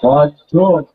One, two.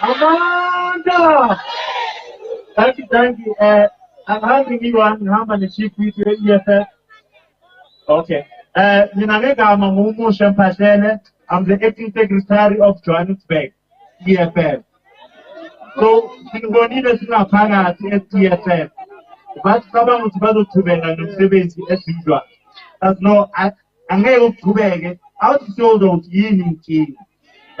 Amanda! Thank you. I'm having you on how many sheep with your EFF? Okay. I'm the acting secretary of Johannesburg, EFF. So, we don't need us now at EFF. But someone was about to beg and the as usual. That's no, I'm able to beg out to show those yin king.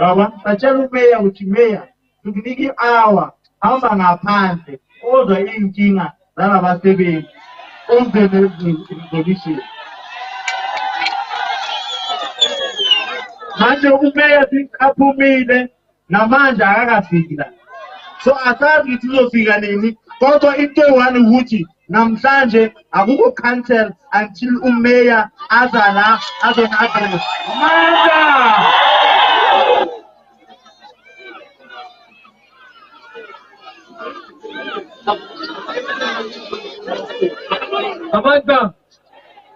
I tell mayor with mayor to give hour, how many are panted, all the yin king that I was saving, all the position. Manje mayor think Apu made Namanja Agafigla. So I thought it was figure Koto into one Wuchi, Namsanje, Abuko cancel until Umeya Azala as an address. Amanda! Amanda!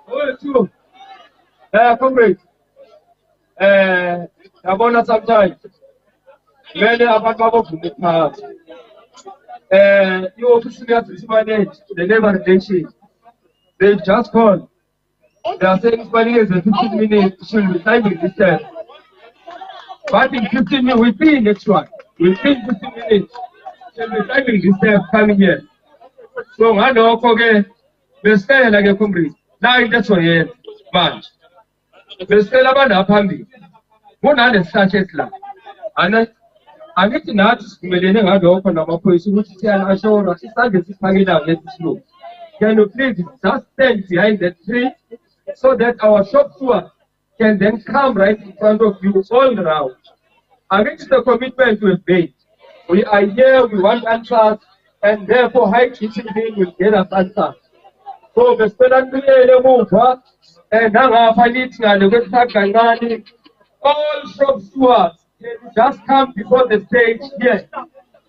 Oh, true. Comrade. I want sometimes. Many of our from the past. You officially have to manage the neighbor nation. They just called. They are saying 20 years and 15 minutes should be timing this time. But in 15 minutes, we'll be next one. We'll be 15 minutes. Should be timing this time coming here. So I know, okay, we stay like a company. Now that's what you want. We stay about a family. One other such as that. And angithi nathi sivumelene ngalokho namaphoyisa ukuthi siyana-ashora isandla esiphakelayo lesi slope. Can you please just stand behind the tree so that our shop stewards can then come right in front of you all around? Against the commitment we've made, we are here, we want answers, and therefore high kitchen being will get us answers. So the student move, and now all shop stewards can just come before the stage here.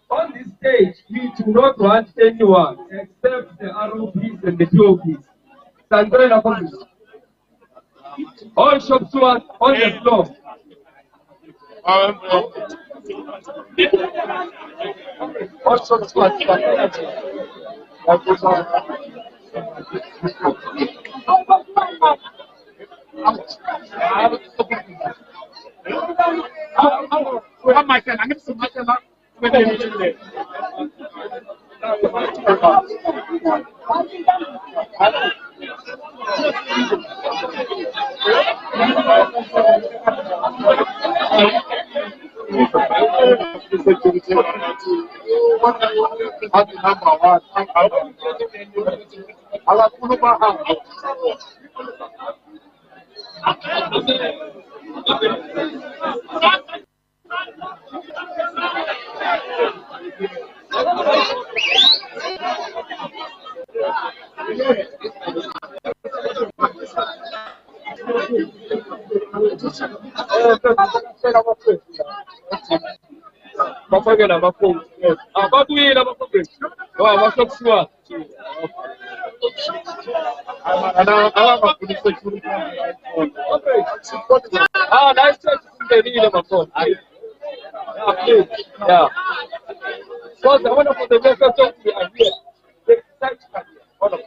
On this stage, we do not want anyone except the ROPs and the POPs. All shop stewards on the floor. All shop stewards. Yeah. So the one of the workers are here. All of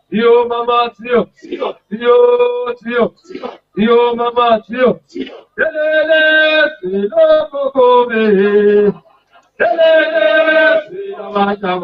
Yo mama tio, yo mama tio, lo cocobe, la mata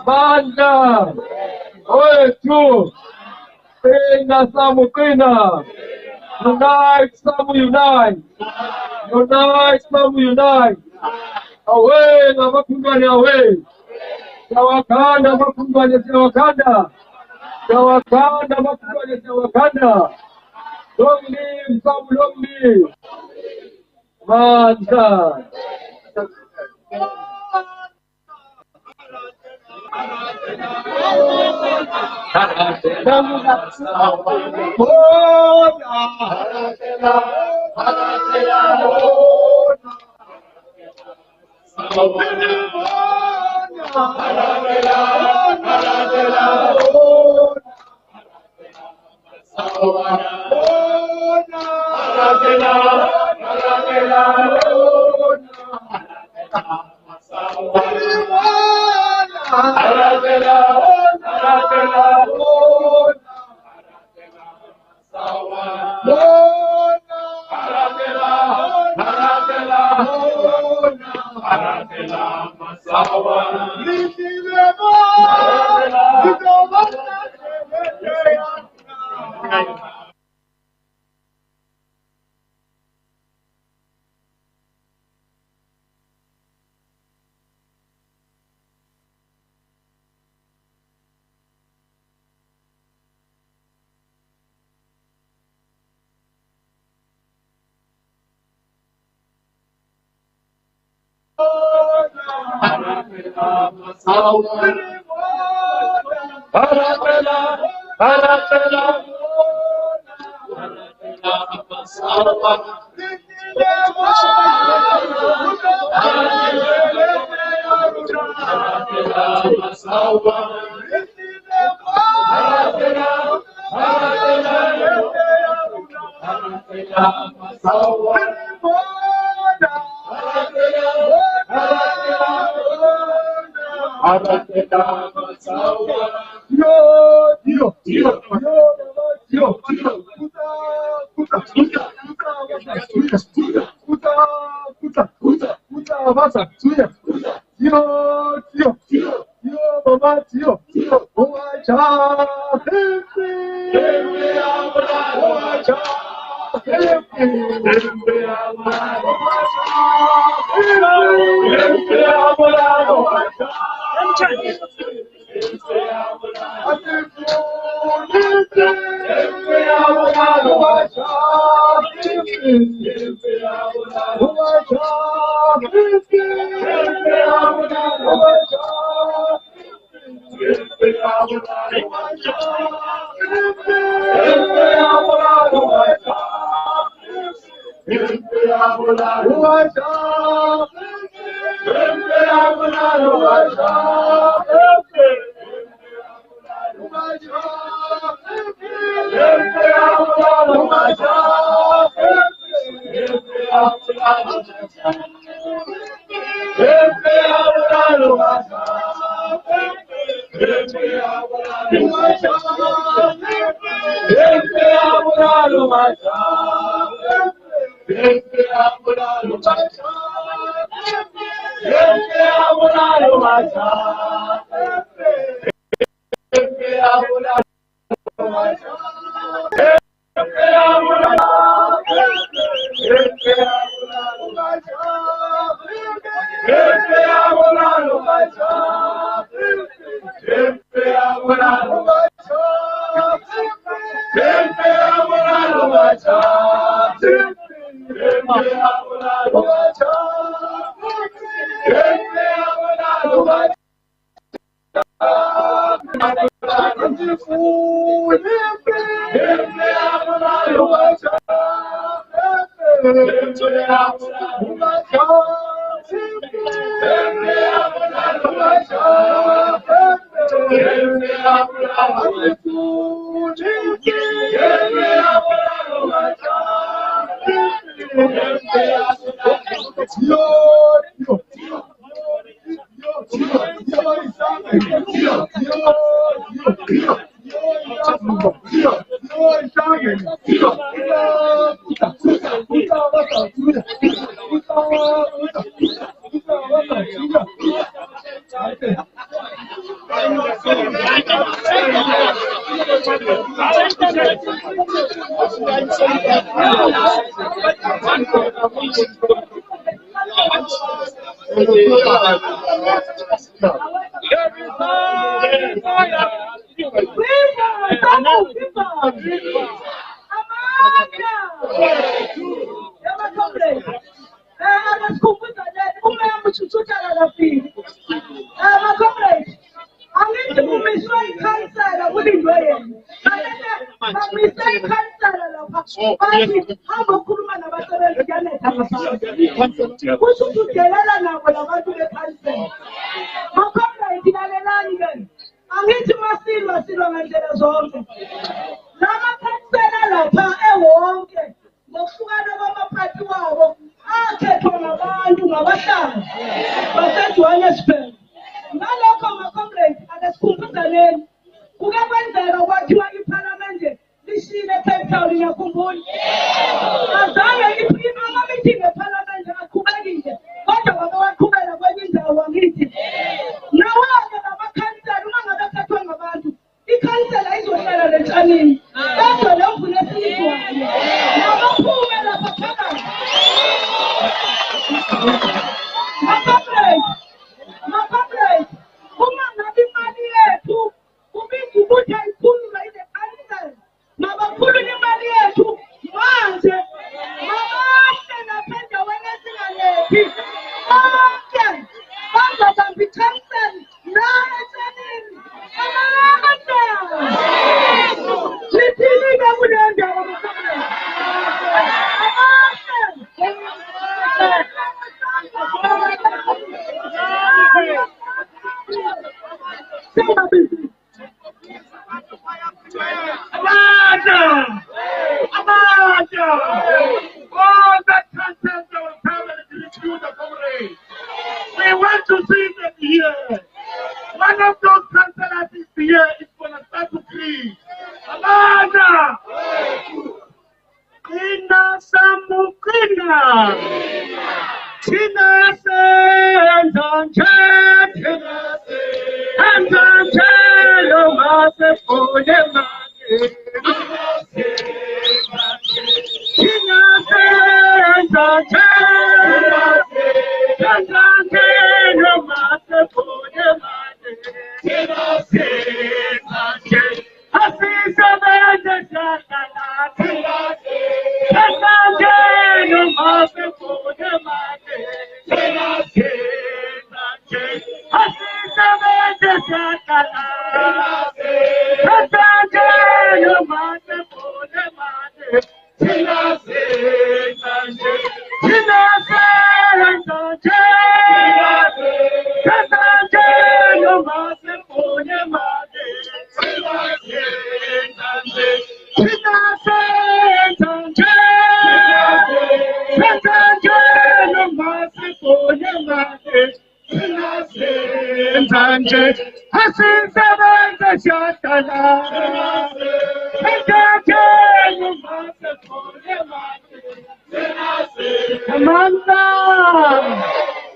Banda, oi, tu, pena, Samu, pena. Unite, Samu, unite. Unite, Samu, unite. Away, na mapungani, away. Sawakanda, mapungani, sawakanda. Sawakanda, mapungani, sawakanda. Long live, Samu, long live. Banda. Johannesburg. Ngalokho ma-comrades akasikhumbuzeleni kuke kwenzeka kwakhiwa iParliament lishile eCape Town ngiyakhumbula. Azange iphume ama-meeting eParliament aqhubekile kodwa wake waqhubela kwenye indawo wangithi. Nawo-ke lamakhansela uma ngabe athethwe ngabantu ikhansela izohlala letshanini kodwa lo mvula esiyizwayo nabaphume lapha phakathi. Ma-comrades, uma ngabe imali yethu kubizwa ukuthi ayikhulunywa yile council, mabakhulunywe imali yethu manje mabahle lapha endaweni esingalephi bonke bazobamba i-council la etshanini. Amandla lithini-ke kule ndawo ma-comrades? All that content that will permanently refuse the comrade. We want to see them here. One of those councillors is here is going to start to plead. Amanda! Ina Samukina! Tina Sendonche! Sendonche! Lomase Polemake! Tina Sendonche! Sendonche! Lomase Polemake! Tina Sendonche! Asisa Vende Shakala! Tina Sendonche! Lomase Polemake! Tina Sendonche! Asisa Vende Shakala! Sendonche! Lomase Polemake! Tina Sendonche! Tina Sendonche! Sendonche! Lomase Polemake! Tina Sendonche! Tina Sendonche! Sendonche! Lomase Polemake! Tina Sendonche! Asisa Vende Shakala! Sendonche! Lomase Polemake! Amanda!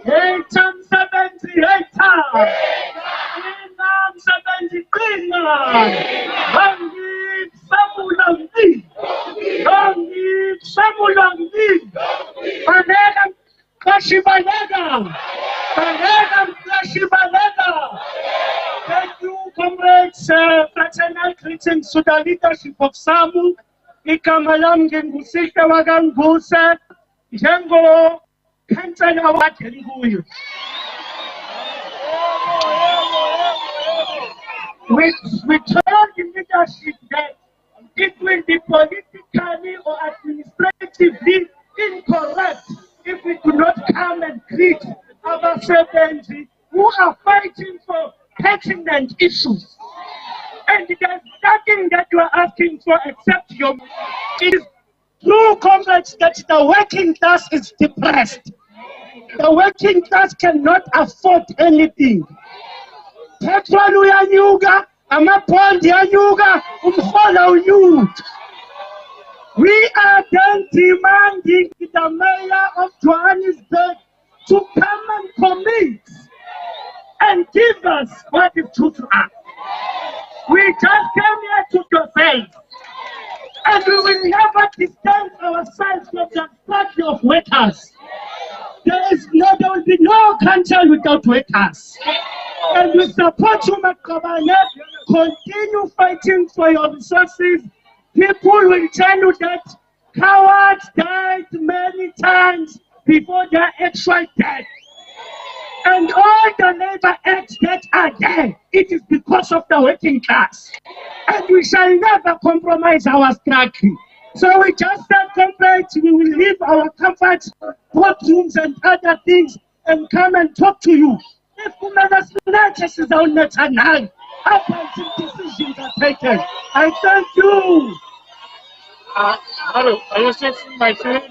878 Inam 70 Hangit Samulangi! Hangit Samulangi! Panegam Kashibayaga! Panegam Thank you, comrades. Fraternal greetings to the leadership of SAMU. Igama lami nginguSihle wakanguse njengo khansela wakhe kuyo. We told the leadership that it will be politically or administratively incorrect if we do not come and greet our servants who are fighting for pertinent issues. And there's nothing that you are asking for except your... It is true, comrades, that the working class is depressed. The working class cannot afford anything. Petrol uyanyuka, amapondi anyuka, umrholo unyuka. We are then demanding the mayor of Johannesburg to come and commit and give us what is due to us. We just came here to defend, and we will never distance ourselves from the party of workers. There will be no country without workers. And we support you, Makabane. Continue fighting for your resources. People will tell you that cowards died many times before their actual death. And all the labor acts that are there, it is because of the working class. And we shall never compromise our struggle. So we just said, comrades, we will leave our comforts, boardrooms and other things and come and talk to you. If decisions are taken, I thank you. Hello, are you seeing my phone?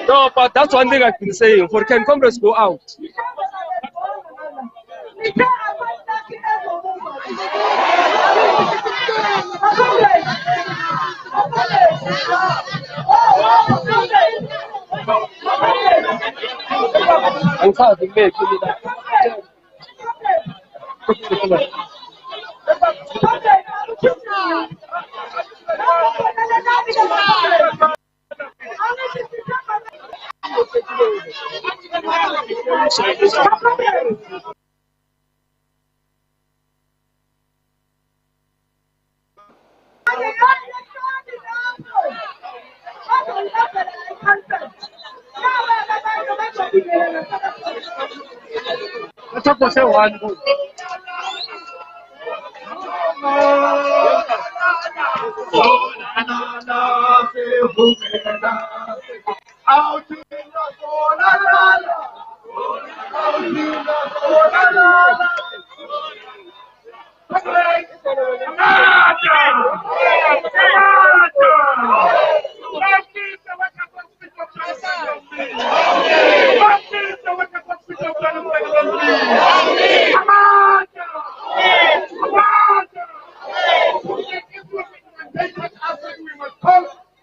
No, but that's one thing I've been saying. For can comrades go out? I'm sorry, give me that.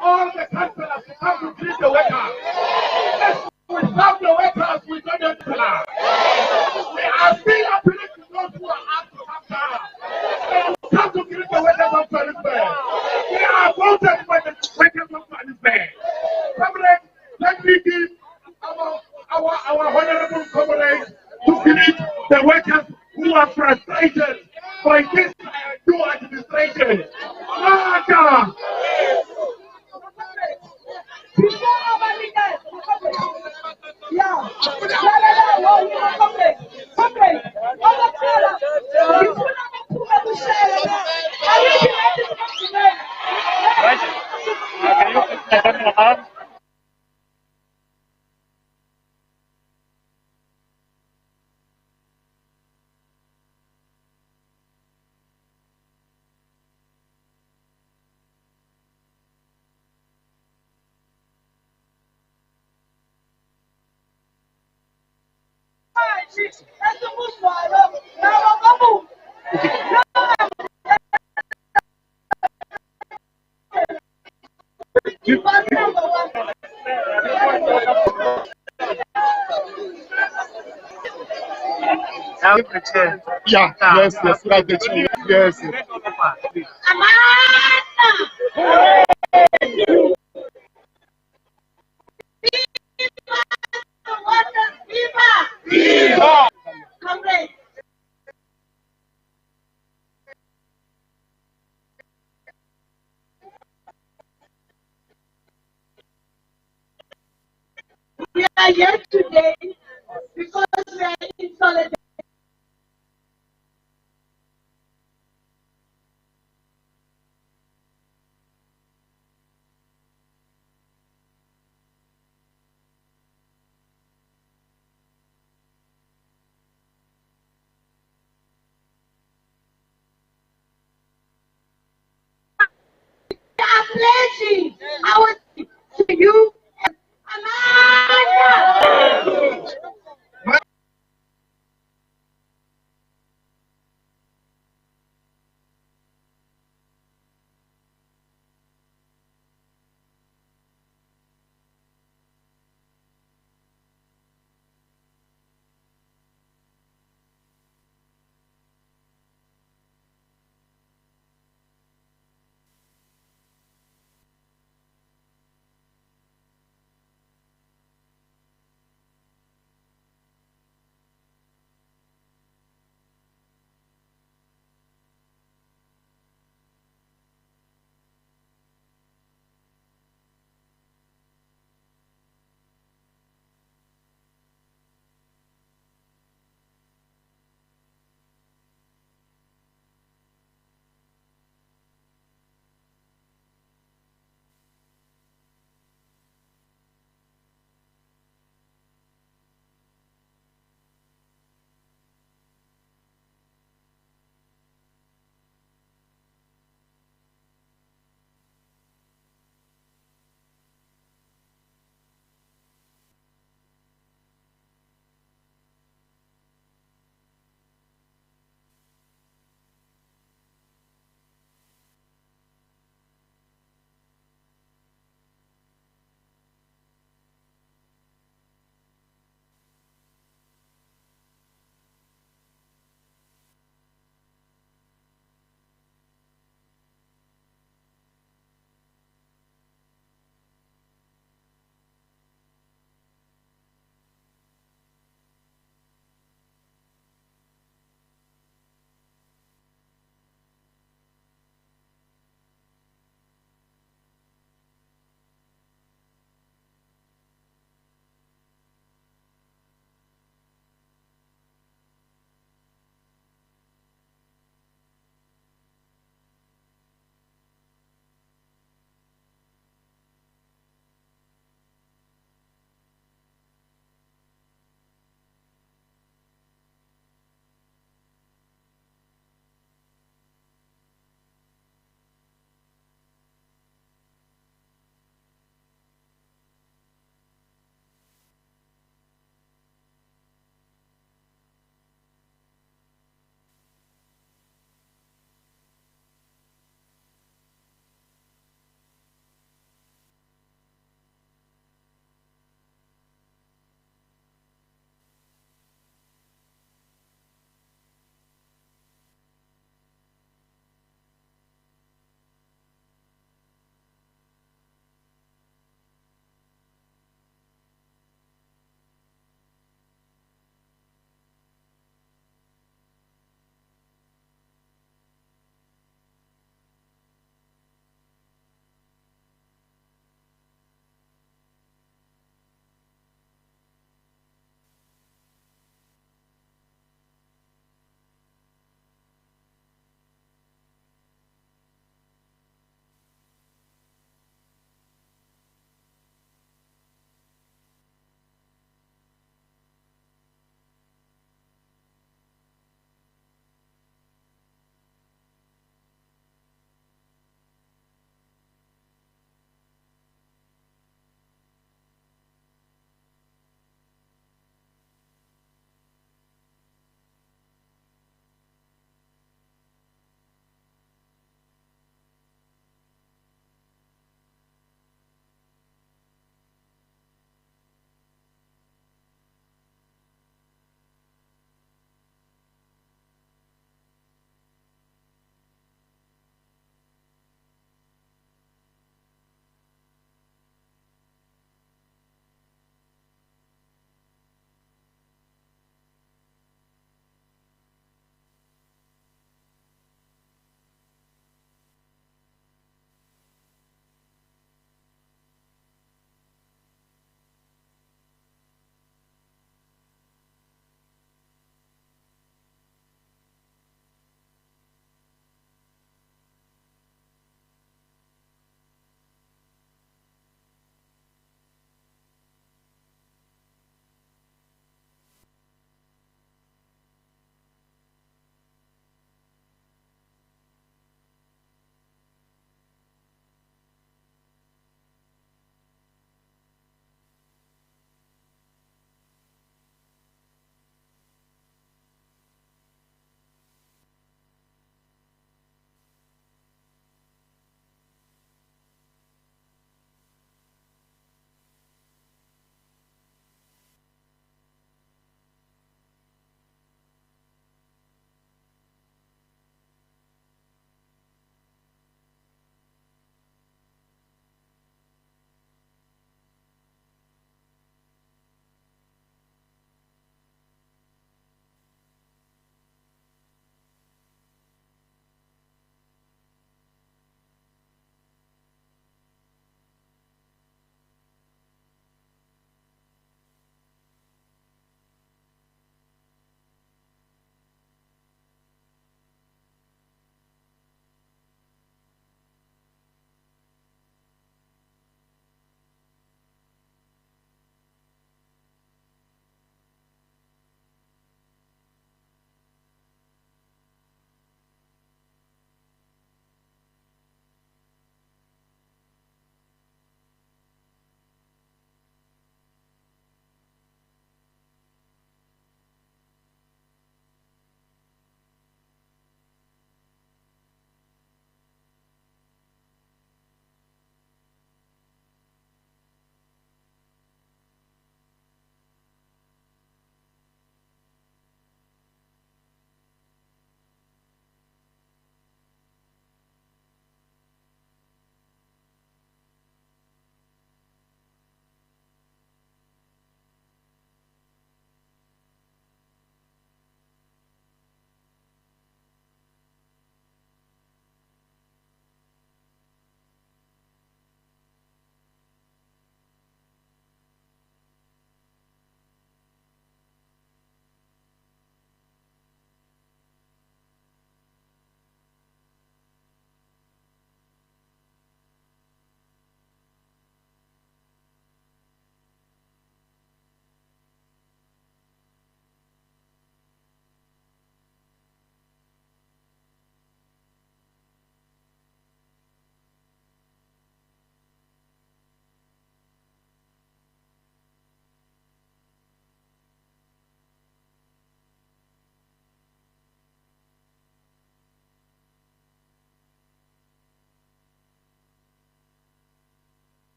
All the councillors to come to greet the workers. We love the workers, we don't have to laugh. We are still appealing to those who are asked to come down. Come to greet the workers of Johannesburg. We are voted by the workers of Johannesburg. Comrades, let me give our honorable comrades to greet the workers who are frustrated by this new administration. Marcha! Yeah, yes, like the chief, yes. We are here today because we are in solidarity. We are pledging our to you.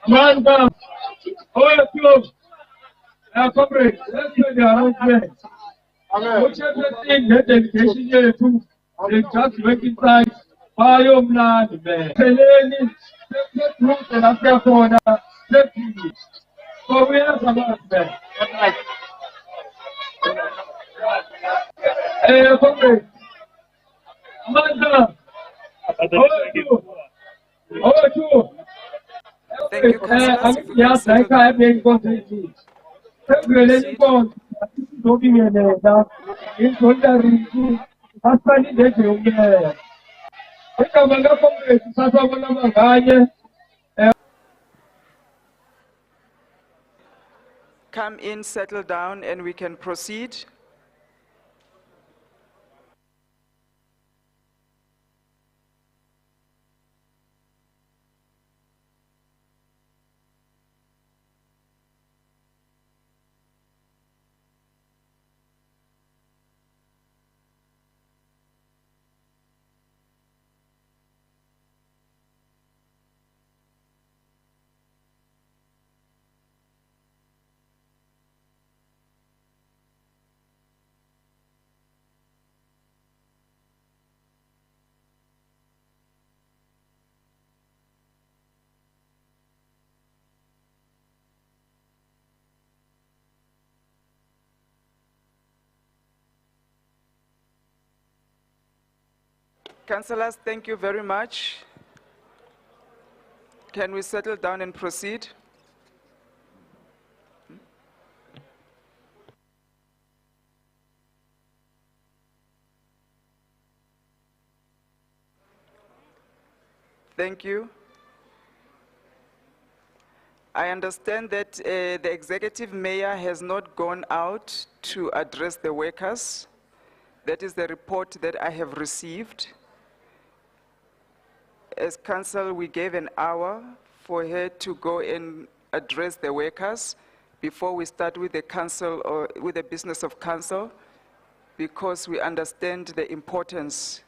Amanda, comrade, let's do the arrangement. Whichever thing that dedication here to, they just making size, biomland, Seleni, separate route and after corner, safety. So we have some aspect. Comrade, Amanda, over to. Thank you, councillors. If we can Yes, settle like I have down. been going to really go. Talking in the in solidarity. Husband, they do. Yeah. Come in, settle down, and we can proceed. Councillors, thank you very much. Can we settle down and proceed? Thank you. I understand that the executive mayor has not gone out to address the workers. That is the report that I have received. As council, we gave an hour for her to go and address the workers before we start with the council or with the business of council, because we understand the importance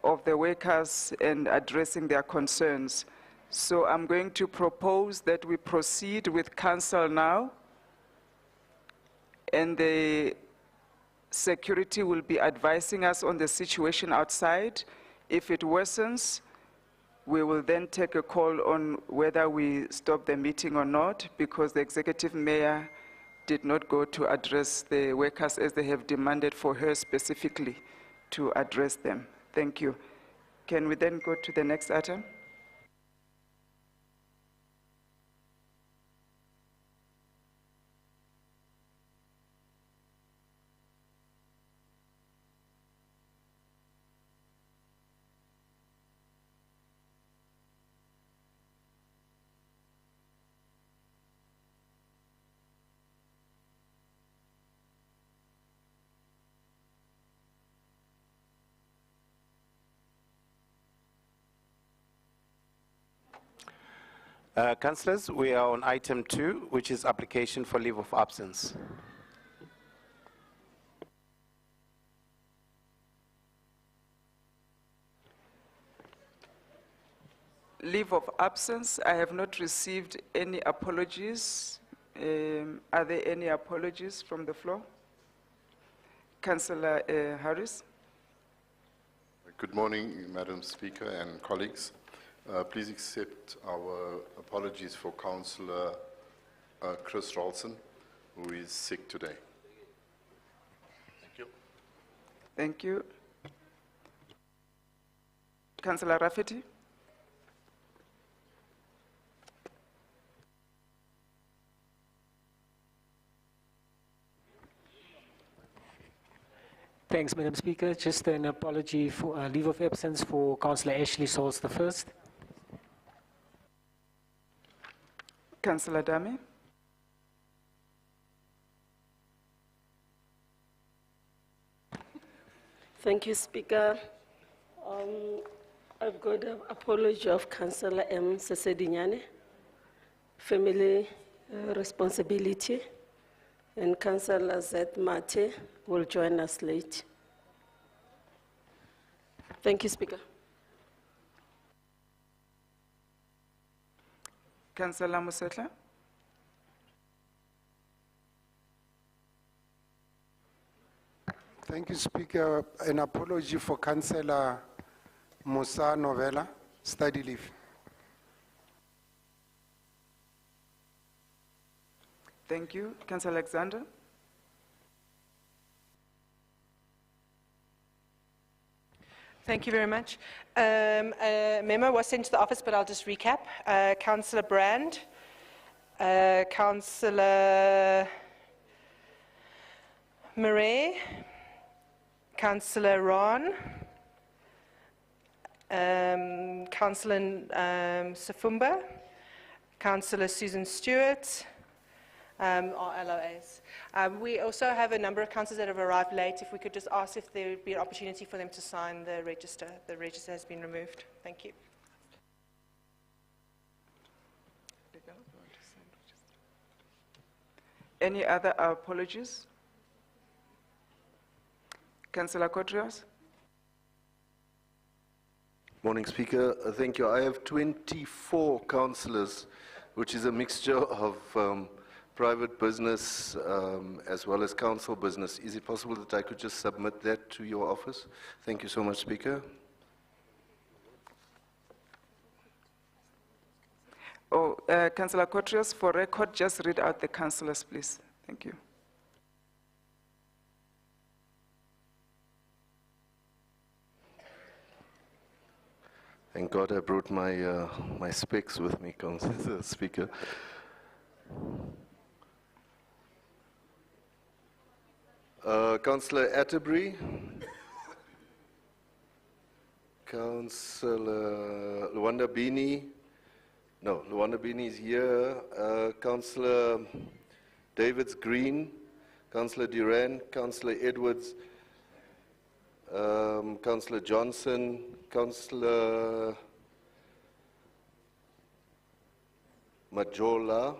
of the workers and addressing their concerns. So I'm going to propose that we proceed with council now, and the security will be advising us on the situation outside. If it worsens, we will then take a call on whether we stop the meeting or not, because the executive mayor did not go to address the workers as they have demanded for her specifically to address them. Thank you. Can we then go to the next item? Councillors, we are on item 2, which is application for leave of absence. Leave of absence, I have not received any apologies. Are there any apologies from the floor? Councillor Harris. Good morning, Madam Speaker and colleagues. Please accept our apologies for Councillor Chris Rolson, who is sick today. Thank you. Thank you. Councillor Rafferty. Thanks, Madam Speaker. Just an apology for leave of absence for Councillor Ashley Sauls the first. Councillor Dami. Thank you, Speaker. I've got an apology of Councillor M. Sesedinyane, family responsibility, and Councillor Z. Mate will join us late. Thank you, Speaker. Councillor Musetla. Thank you, Speaker. An apology for Councillor Musa Novella, study leave. Thank you. Councillor Alexander. Thank you very much. A memo was sent to the office, but I'll just recap. Councillor Brand, Councillor Murray, Councillor Ron, Councillor Safumba, Councillor Susan Stewart, are LOAs. We also have a number of councillors that have arrived late. If we could just ask if there would be an opportunity for them to sign the register. The register has been removed. Thank you. Any other apologies? Councillor Kodrios. Morning, Speaker. Thank you. I have 24 councillors, which is a mixture of private business as well as council business. Is it possible that I could just submit that to your office? Thank you so much, Speaker. Oh, Councillor Kodrios, for record, just read out the councillors, please. Thank you. Thank God I brought my my specs with me, Councillor Speaker. Councillor Atterbury, Councillor Luanda Bini, no, Luanda Bini is here, Councillor Davids Green, Councillor Duran, Councillor Edwards, Councillor Johnson, Councillor Majola,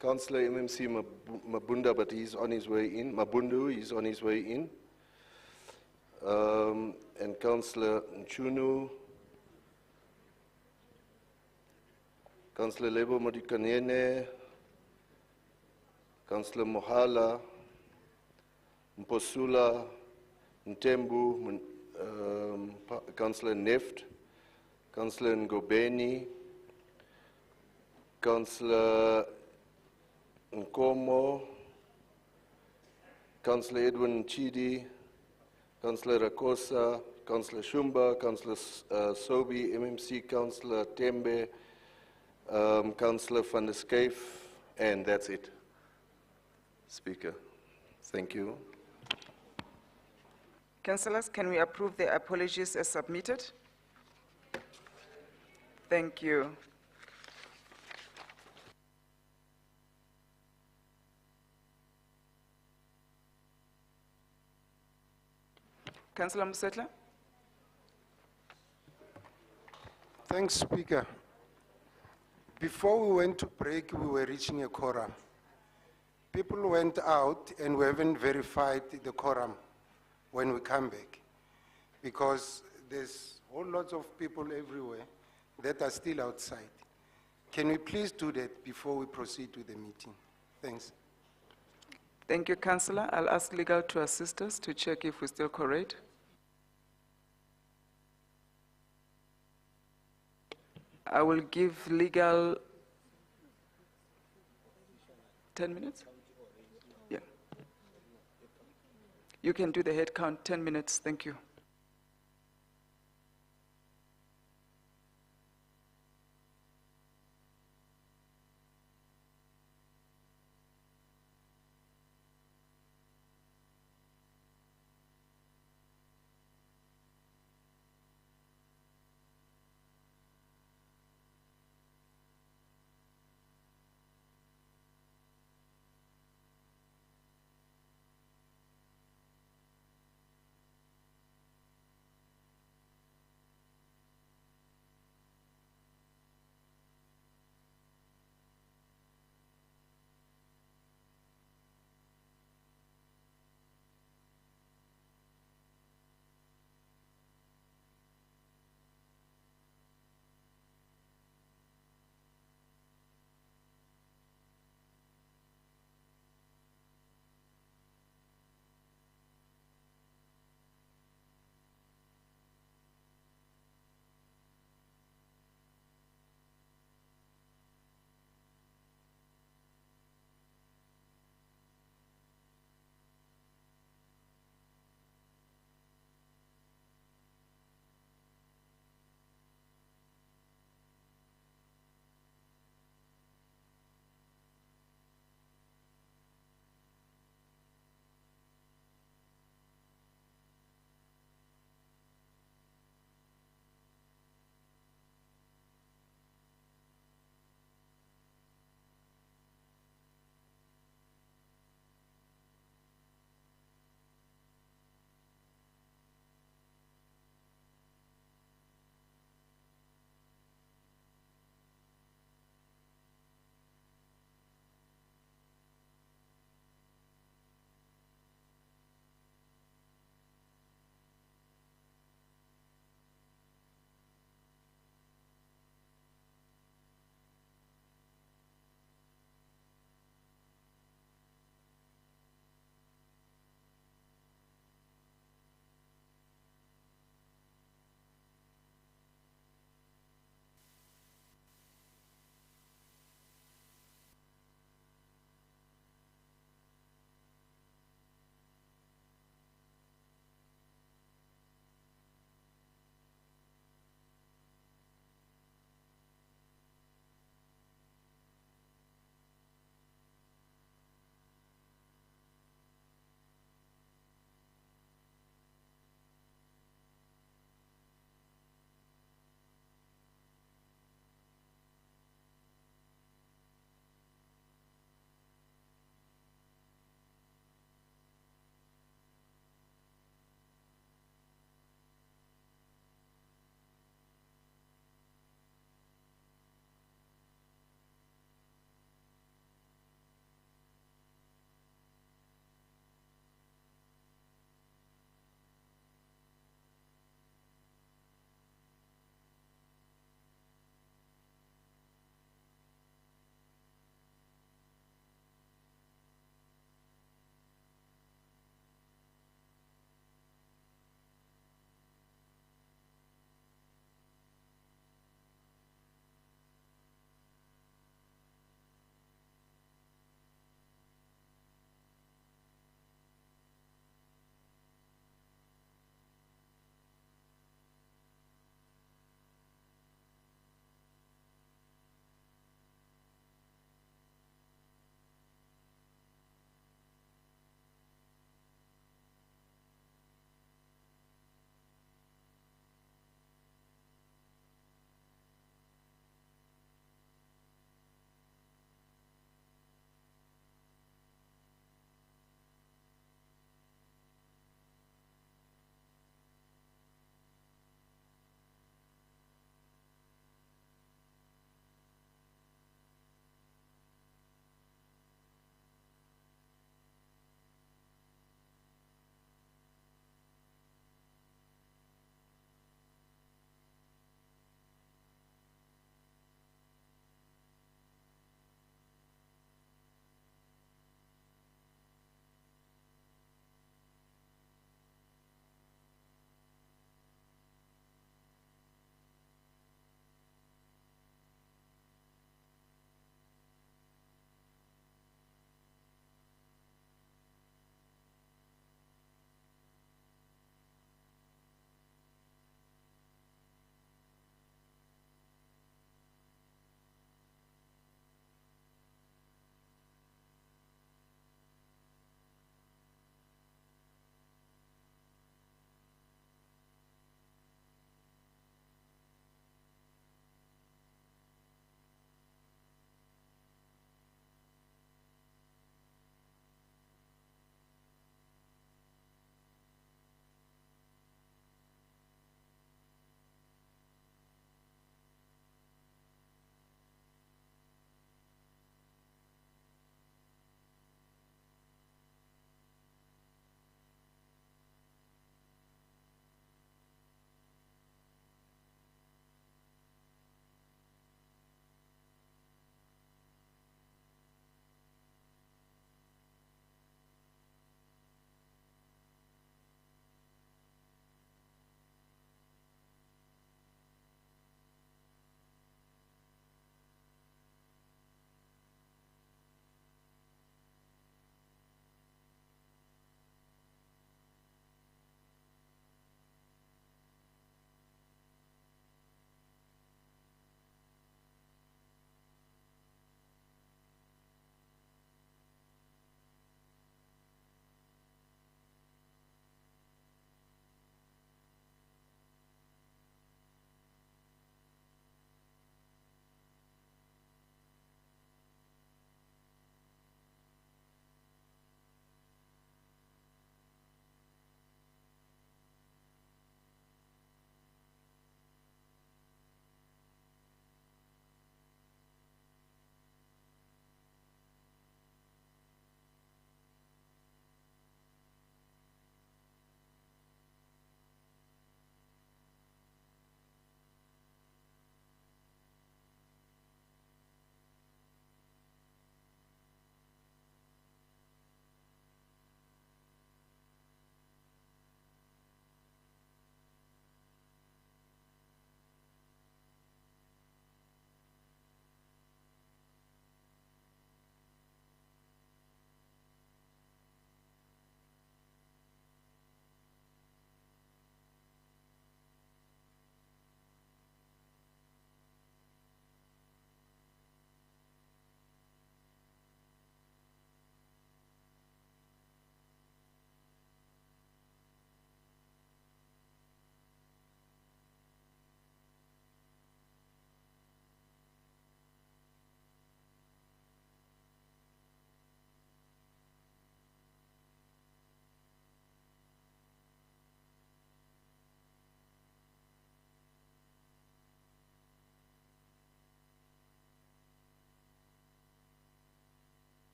Councillor MMC Mabunda, but he's on his way in. Mabundu, he's on his way in. And Councillor Nchunu, Councillor Lebo Modikanene, Councillor Mohala, Mposula, Ntembu, Councillor Neft, Councillor Ngobeni, Councillor Nkomo, Councillor Edwin Chidi, Councillor Rakosa, Councillor Shumba, Councillor Sobi, MMC Councillor Tembe, Councillor van der Skeef, and that's it, Speaker. Thank you. Councillors, can we approve the apologies as submitted? Thank you. Councillor Musetla. Thanks, Speaker. Before we went to break, we were reaching a quorum. People went out and we haven't verified the quorum when we come back, because there's whole lots of people everywhere that are still outside. Can we please do that before we proceed to the meeting? Thanks. Thank you, Councillor. I'll ask legal to assist us to check if we're still correct. I will give legal 10 minutes. Yeah. You can do the head count, 10 minutes. Thank you.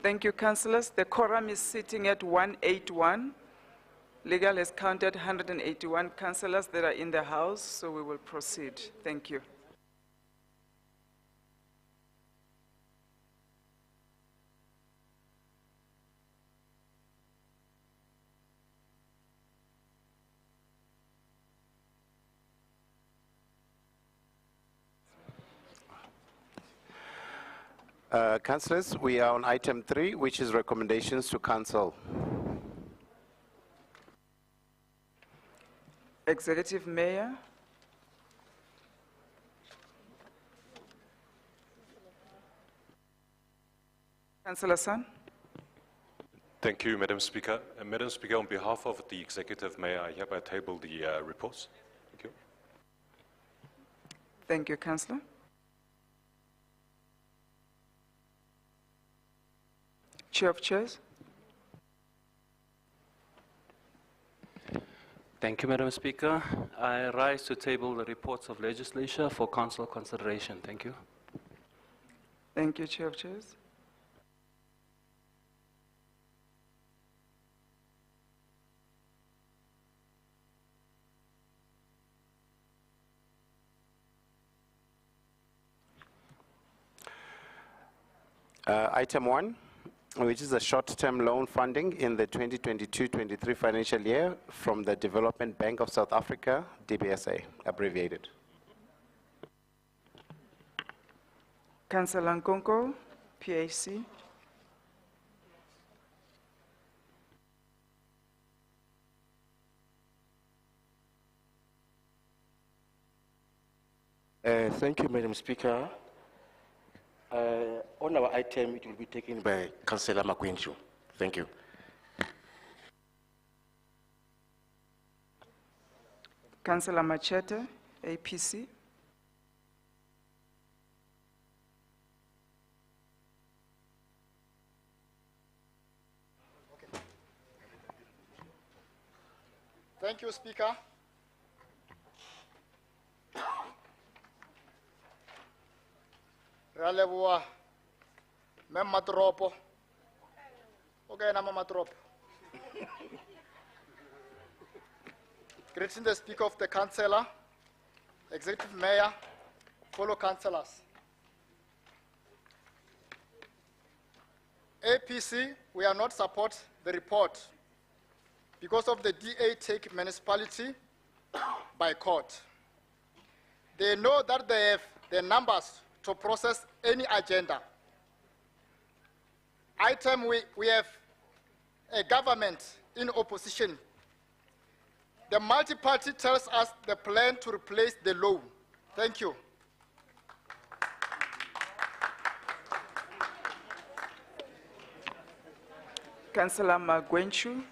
Thank you, councillors. The quorum is sitting at 181. Legal has counted 181 councillors that are in the house, so we will proceed. Thank you. Councillors, we are on item 3, which is recommendations to council. Executive Mayor. Councillor San. Thank you, Madam Speaker. Madam Speaker, on behalf of the Executive Mayor, I hereby table the reports. Thank you. Thank you, Councillor. Chair of Chairs. Thank you, Madam Speaker. I rise to table the reports of legislature for council consideration. Thank you. Thank you, Chair of Chairs. Item 1, which is a short-term loan funding in the 2022-23 financial year from the Development Bank of South Africa, DBSA, abbreviated. Councillor Nkonko, PAC. Thank you, Madam Speaker. On our item, it will be taken by Councillor Magwenchu. Thank you. Councillor Machete, APC. Thank you, Speaker. Ralebua, Mem Matropo. Okay, Nama Matropo. Greeting the Speaker of the Councillor, Executive Mayor, fellow councillors. APC, we are not support the report because of the DA take municipality by court. They know that they have the numbers to process any agenda. Item, we have a government in opposition. The multi-party tells us the plan to replace the loan. Thank you. Councillor Magwenchu.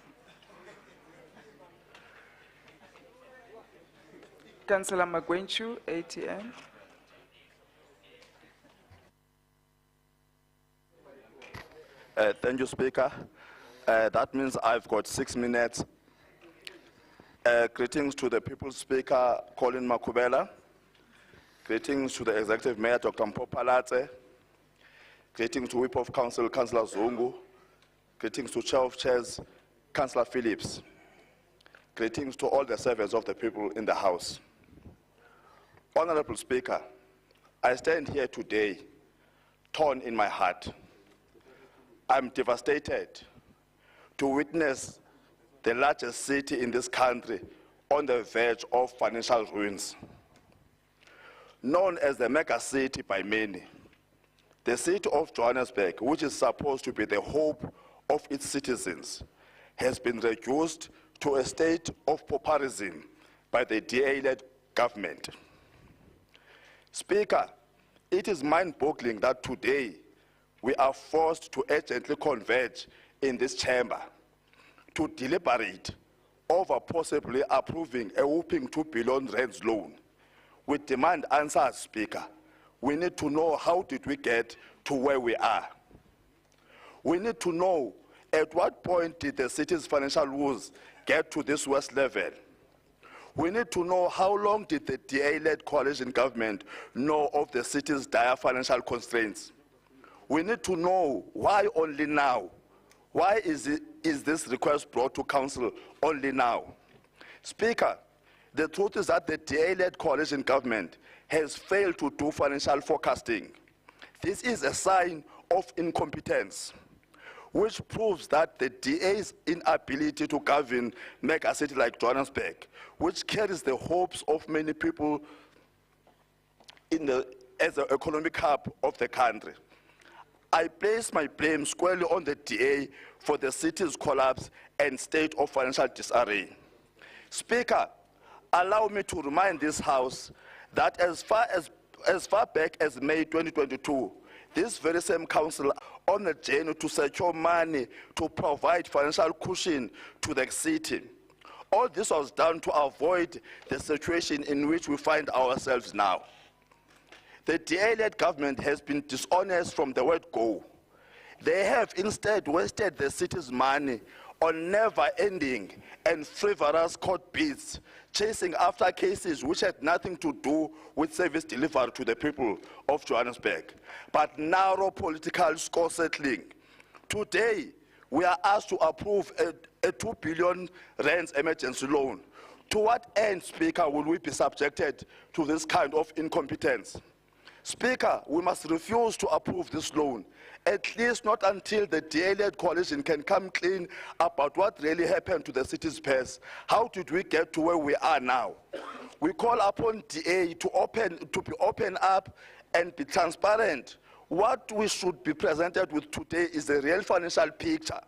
Councillor Magwenchu, ATM. Thank you, Speaker. That means I've got 6 minutes. Greetings to the People's Speaker, Colin Makubela. Greetings to the Executive Mayor, Dr. Mpopalatse. Greetings to Whip of Council, Councillor Zungu. Greetings to Chair of Chairs, Councillor Phillips. Greetings to all the servants of the people in the House. Honorable Speaker, I stand here today, torn in my heart. I'm devastated to witness the largest city in this country on the verge of financial ruins. Known as the mega city by many, the city of Johannesburg, which is supposed to be the hope of its citizens, has been reduced to a state of pauperism by the DA-led government. Speaker, it is mind-boggling that today we are forced to urgently converge in this chamber to deliberate over possibly approving a whopping 2 billion rands loan. We demand answers, Speaker. We need to know how did we get to where we are. We need to know at what point did the city's financial woes get to this worst level. We need to know how long did the DA-led coalition government know of the city's dire financial constraints. We need to know why only now. Why is this request brought to council only now? Speaker, the truth is that the DA-led coalition government has failed to do financial forecasting. This is a sign of incompetence, which proves that the DA's inability to govern mega city like Johannesburg, which carries the hopes of many people as the economic hub of the country. I place my blame squarely on the DA for the city's collapse and state of financial disarray. Speaker, allow me to remind this House that as far back as May 2022, this very same council on a journey to secure money to provide financial cushion to the city. All this was done to avoid the situation in which we find ourselves now. The DA-led government has been dishonest from the word go. They have instead wasted the city's money on never-ending and frivolous court bids, chasing after cases which had nothing to do with service delivery to the people of Johannesburg, but narrow political score settling. Today, we are asked to approve a 2 billion rands emergency loan. To what end, Speaker, will we be subjected to this kind of incompetence? Speaker, we must refuse to approve this loan, at least not until the DA-led coalition can come clean about what really happened to the city's purse. How did we get to where we are now? We call upon DA to be open up and be transparent. What we should be presented with today is the real financial picture.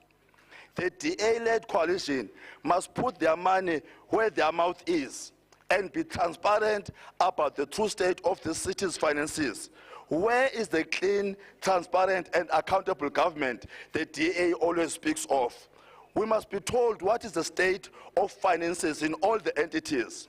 The DA-led coalition must put their money where their mouth is and be transparent about the true state of the city's finances. Where is the clean, transparent, and accountable government the DA always speaks of? We must be told what is the state of finances in all the entities.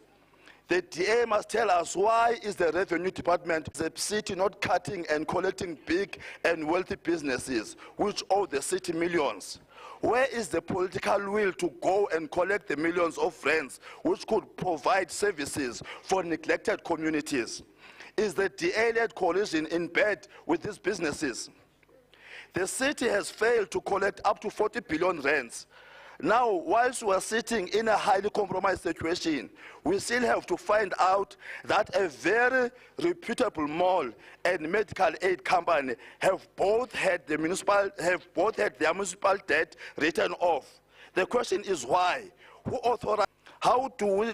The DA must tell us why is the revenue department, the city, not cutting and collecting big and wealthy businesses which owe the city millions. Where is the political will to go and collect the millions of rands which could provide services for neglected communities? Is the DA-led coalition in bed with these businesses? The city has failed to collect up to 40 billion rands. Now, whilst we are sitting in a highly compromised situation, we still have to find out that a very reputable mall and medical aid company have both had their municipal debt written off. The question is why? Who authorized? How do we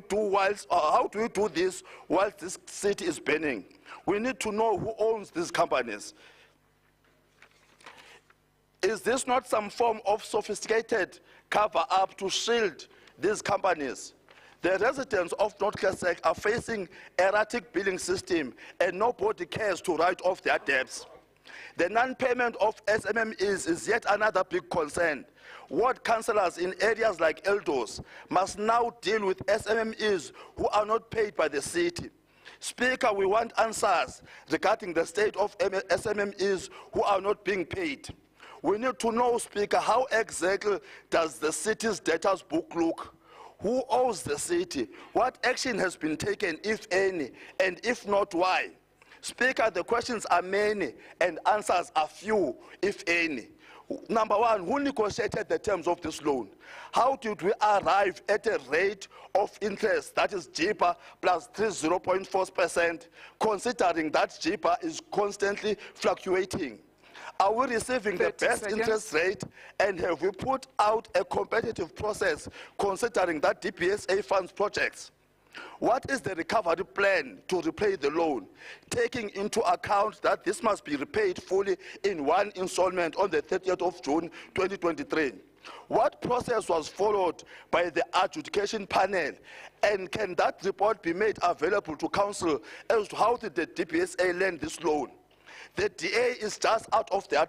do this whilst this city is burning? We need to know who owns these companies. Is this not some form of sophisticated cover-up to shield these companies? The residents of North Kesek are facing erratic billing system and nobody cares to write off their debts. The non-payment of SMMEs is yet another big concern. Ward councillors in areas like Eldos must now deal with SMMEs who are not paid by the city. Speaker, we want answers regarding the state of SMMEs who are not being paid. We need to know, Speaker, how exactly does the city's debtors book look? Who owes the city? What action has been taken, if any, and if not, why? Speaker, the questions are many and answers are few, if any. Number one, who negotiated the terms of this loan? How did we arrive at a rate of interest that is JIPA plus 0.4%, considering that JIPA is constantly fluctuating? Are we receiving the best interest rate, and have we put out a competitive process considering that DBSA funds projects? What is the recovery plan to repay the loan, taking into account that this must be repaid fully in one installment on the 30th of June 2023? What process was followed by the adjudication panel, and can that report be made available to council as to how did the DBSA lend this loan? The DA is just out of their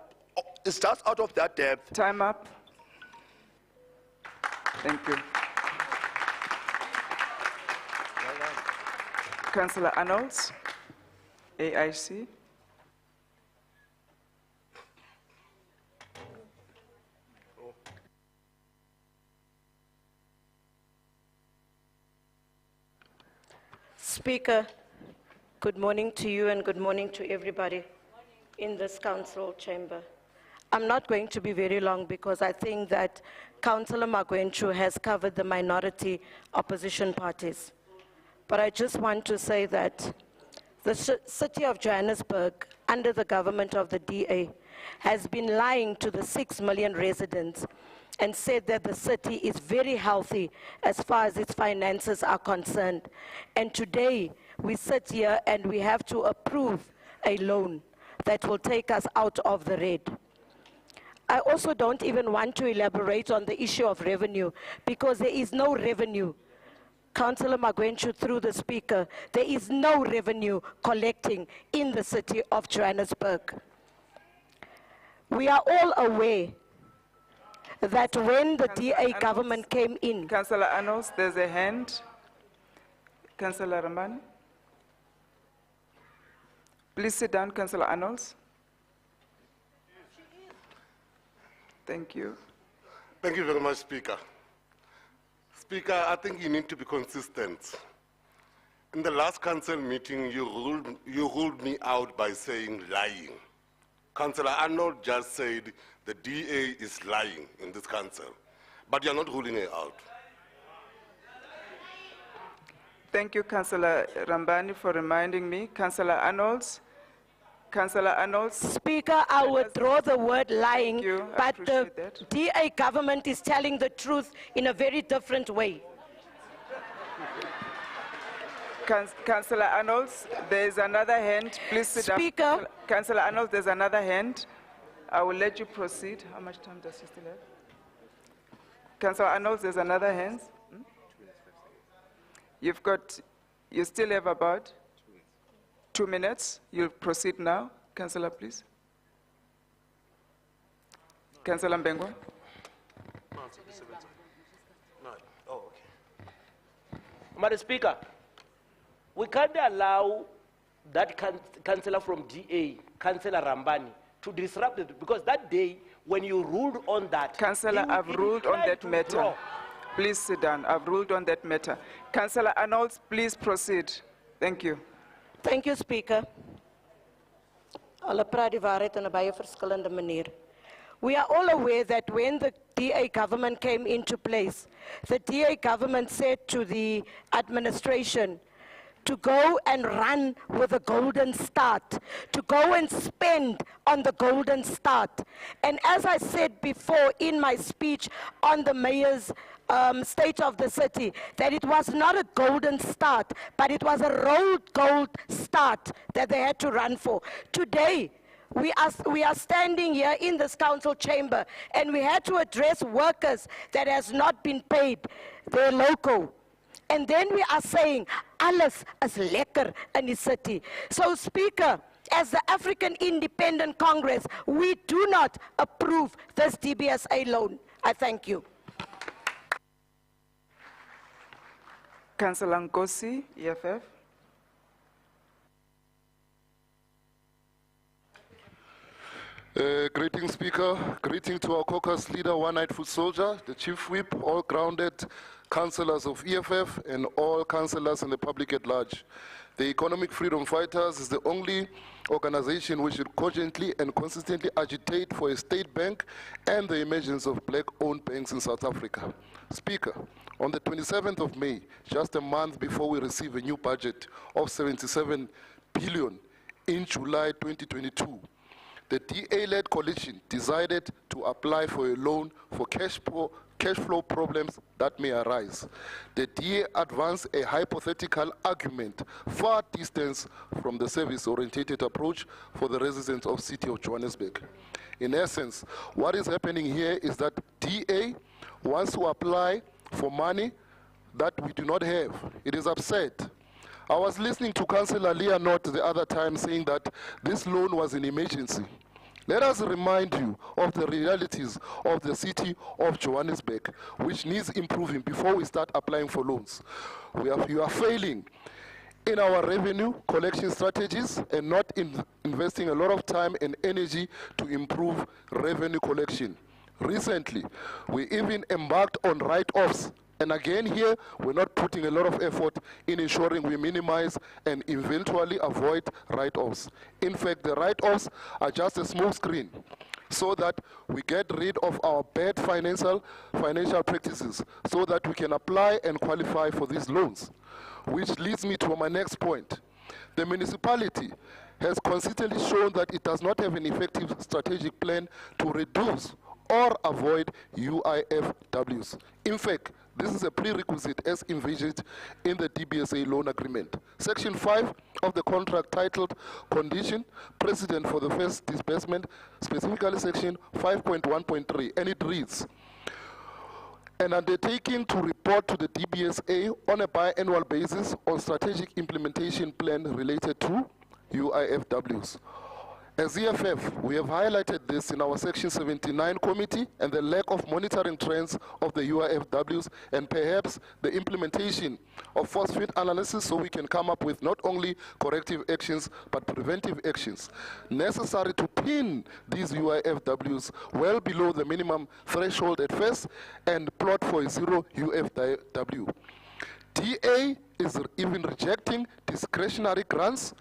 depth. Time up. Thank you. Councillor Arnolds, AIC. Speaker, good morning to you and good morning to everybody. in this council chamber. I'm not going to be very long because I think that Councillor Magwenchu has covered the minority opposition parties. But I just want to say that the city of Johannesburg, under the government of the DA, has been lying to the 6 million residents and said that the city is very healthy as far as its finances are concerned. And today, we sit here and we have to approve a loan that will take us out of the red. I also don't even want to elaborate on the issue of revenue because there is no revenue. Councillor Magwenchu, through the speaker, there is no revenue collecting in the city of Johannesburg. We are all aware that when the DA government came in... Councillor Arnolds, there's a hand. Councillor Raman. Please sit down, Councillor Arnolds. Thank you. Thank you very much, Speaker. Speaker, I think you need to be consistent. In the last council meeting, you ruled me out by saying lying. Councillor Arnold just said the DA is lying in this council, but you're not ruling her out. Thank you, Councillor Rambani, for reminding me. Councillor Arnolds. Councillor Arnolds. Speaker, I withdraw the word lying, but the DA government is telling the truth in a very different way. Councillor Arnolds, there is another hand. Please sit down. Speaker. Councillor Arnolds, there's another hand. I will let you proceed. How much time does she still have? Councillor Arnolds, there's another hand. You still have about 2 minutes. You'll proceed now. Councillor, please. Councillor Mbengwa. Madam Speaker, we can't allow that councillor from DA, Councillor Rambani, to disrupt it, because that day, when you ruled on that... Councillor, I've ruled on that matter. Please sit down. I've ruled on that matter. Councillor Arnolds, please proceed. Thank you. Thank you, Speaker. Alle praat die waarheid in 'n baie verskillende manier. We are all aware that when the DA government came into place, the DA government said to the administration to go and run with a golden start, to go and spend on the golden start. And as I said before in my speech on the mayor's state of the city, that it was not a golden start, but it was a rolled gold start that they had to run for. Today, we are standing here in this council chamber and we had to address workers that has not been paid their local. And then we are saying, alles is lekker in die city. So, Speaker, as the African Independent Congress, we do not approve this DBSA loan. I thank you. Councillor Nkosi, EFF. Greeting, Speaker. Greeting to our caucus leader, one-eyed foot soldier, the chief whip, all grounded councillors of EFF, and all councillors and the public at large. The Economic Freedom Fighters is the only organization which should cogently and consistently agitate for a state bank and the emergence of black-owned banks in South Africa. Speaker, on the 27th of May, just a month before we receive a new budget of 77 billion in July 2022, the DA-led coalition decided to apply for a loan for cash flow problems that may arise. The DA advanced a hypothetical argument far distant from the service-oriented approach for the residents of the city of Johannesburg. In essence, what is happening here is that DA wants to apply for money that we do not have. It is upset. I was listening to Councillor Leonard the other time saying that this loan was an emergency. Let us remind you of the realities of the city of Johannesburg, which needs improving before we start applying for loans. You are failing in our revenue collection strategies and not investing a lot of time and energy to improve revenue collection. Recently, we even embarked on write-offs And again here, we're not putting a lot of effort in ensuring we minimize and eventually avoid write-offs. In fact, the write-offs are just a small screen so that we get rid of our bad financial practices so that we can apply and qualify for these loans. Which leads me to my next point. The municipality has consistently shown that it does not have an effective strategic plan to reduce or avoid UIFWs. In fact, this is a prerequisite as envisaged in the DBSA loan agreement. Section 5 of the contract titled Condition Precedent for the First Disbursement, specifically section 5.1.3, and it reads, an undertaking to report to the DBSA on a biannual basis on strategic implementation plan related to UIFWs. As EFF, we have highlighted this in our Section 79 committee and the lack of monitoring trends of the UIFWs and perhaps the implementation of force fit analysis so we can come up with not only corrective actions but preventive actions necessary to pin these UIFWs well below the minimum threshold at first and plot for a zero UFW. DA is even rejecting discretionary grants.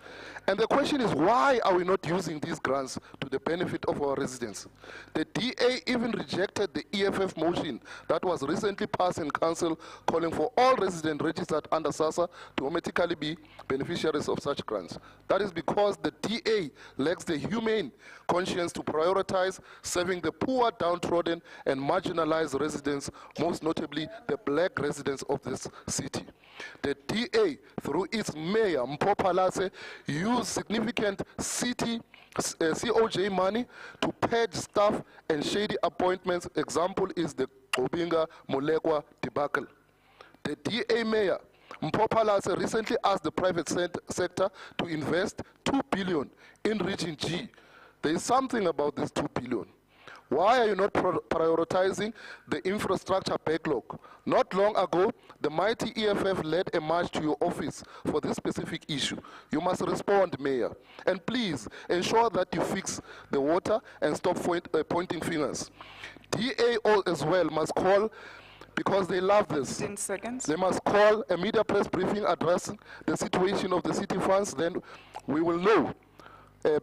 And the question is, why are we not using these grants to the benefit of our residents? The DA even rejected the EFF motion that was recently passed in council calling for all residents registered under SASSA to automatically be beneficiaries of such grants. That is because the DA lacks the humane conscience to prioritize serving the poor, downtrodden, and marginalized residents, most notably the black residents of this city. The DA, through its mayor, Mpho Phalatse, used significant city COJ money to purge staff and shady appointments. Example is the Obinga Molekwa debacle. The DA mayor, Mpho Phalatse, recently asked the private sector to invest 2 billion in Region G. There is something about this 2 billion. Why are you not prioritizing the infrastructure backlog? Not long ago, the mighty EFF led a march to your office for this specific issue. You must respond, Mayor. And please ensure that you fix the water and stop pointing fingers. DA as well must call, because they love this. 10 seconds. They must call a media press briefing addressing the situation of the city funds, then we will know.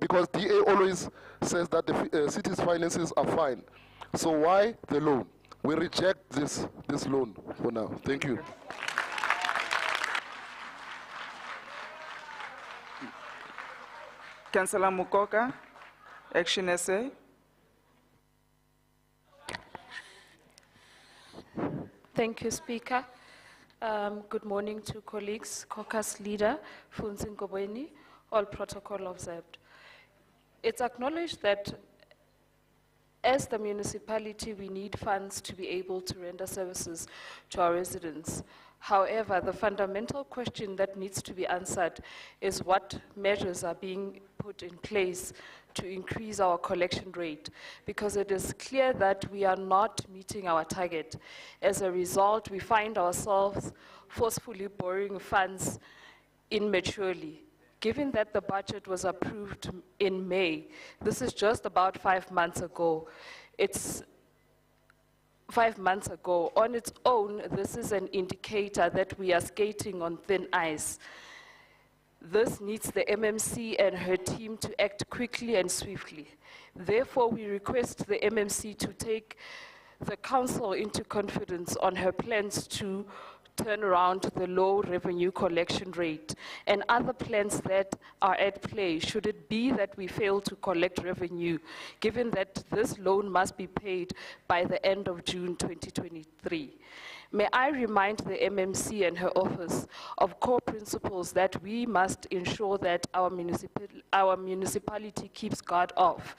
Because DA always says that the city's finances are fine. So why the loan? We reject this loan for now. Thank you. Councillor Mukoka, Action SA. Thank you, Speaker. Good morning to colleagues, caucus leader, Funzi Ngobeni, all protocol observed. It's acknowledged that as the municipality, we need funds to be able to render services to our residents. However, the fundamental question that needs to be answered is what measures are being put in place to increase our collection rate, because it is clear that we are not meeting our target. As a result, we find ourselves forcefully borrowing funds immaturely. Given that the budget was approved in May, this is just about 5 months ago. It's 5 months ago. On its own, this is an indicator that we are skating on thin ice. This needs the MMC and her team to act quickly and swiftly. Therefore, we request the MMC to take the council into confidence on her plans to turn around the low revenue collection rate and other plans that are at play should it be that we fail to collect revenue, given that this loan must be paid by the end of June 2023. May I remind the MMC and her office of core principles that we must ensure that our municipality keeps guard off.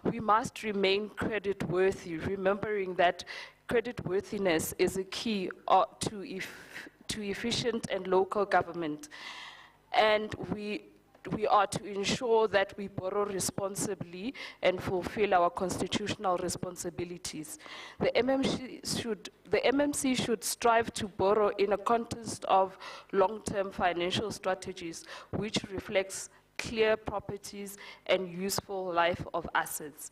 We must remain credit-worthy, remembering that creditworthiness is a key to efficient and local government. And we are to ensure that we borrow responsibly and fulfill our constitutional responsibilities. The MMC should strive to borrow in a context of long-term financial strategies, which reflects clear properties and useful life of assets.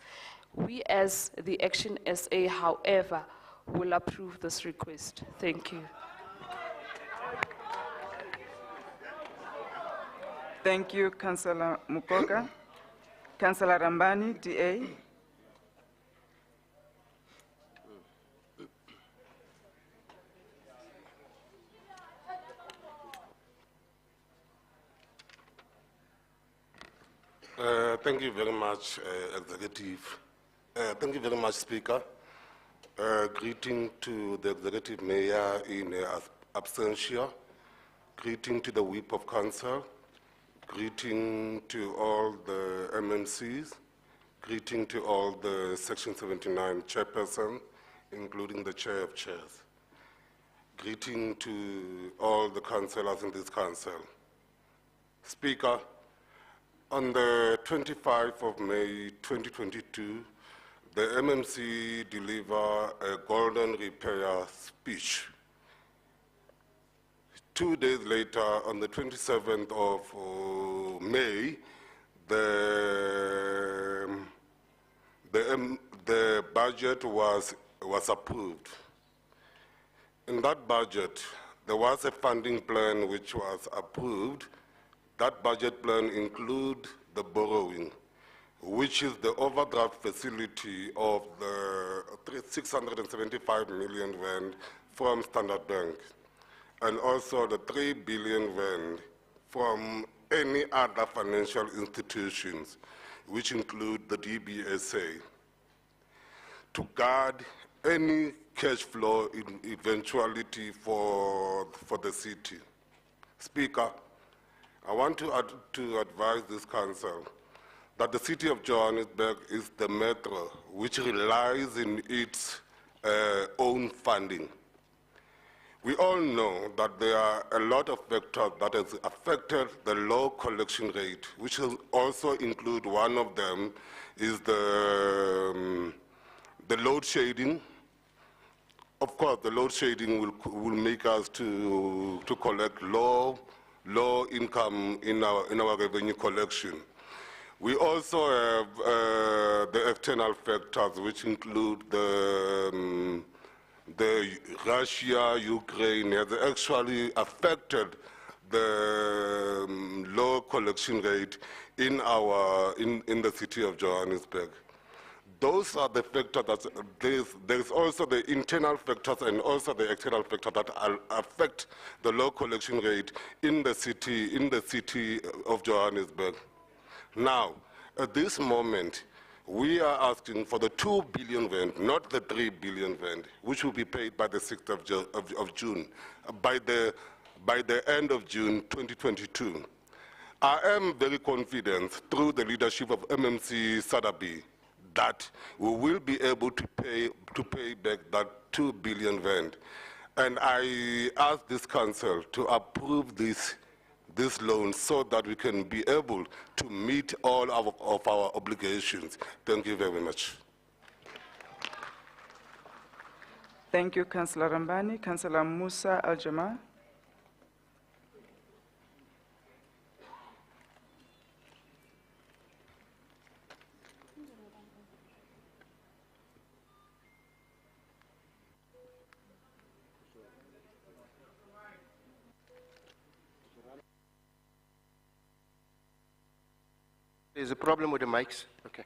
We as the Action SA, however, will approve this request. Thank you. Thank you, Councillor Mukoka. Councillor Rambani, DA. Thank you very much, Executive. Thank you very much, Speaker. Greeting to the Executive Mayor in absentia. Greeting to the Whip of Council. Greeting to all the MMCs. Greeting to all the Section 79 chairperson, including the Chair of Chairs. Greeting to all the councillors in this council. Speaker, on the 25th of May 2022, the MMC delivered a golden repair speech. 2 days later, on the 27th of May, the budget was approved. In that budget, there was a funding plan which was approved. That budget plan includes the borrowing, which is the overdraft facility of the 675 million rand from Standard Bank, and also the 3 billion rand from any other financial institutions, which include the DBSA, to guard any cash flow eventuality for the city. Speaker, I want to advise this council that the city of Johannesburg is the metro which relies in its own funding. We all know that there are a lot of factors that has affected the low collection rate, which will also include one of them is the load shedding. Of course, the load shedding will make us to collect low income in our revenue collection. We also have the external factors, which include the Russia, Ukraine has actually affected the low collection rate in the city of Johannesburg. Those are the factors that there's also the internal factors and also the external factors that affect the low collection rate in the city of Johannesburg. Now, at this moment, we are asking for the 2 billion rand, not the 3 billion rand, which will be paid by the 6th of June, by the end of June 2022. I am very confident through the leadership of MMC Sadabi that we will be able to pay back that 2 billion rand. And I ask this council to approve this loan so that we can be able to meet all of our obligations. Thank you very much. Thank you, Councillor Rambani. Councillor Musa Al-Jamaa. There's a problem with the mics. Okay.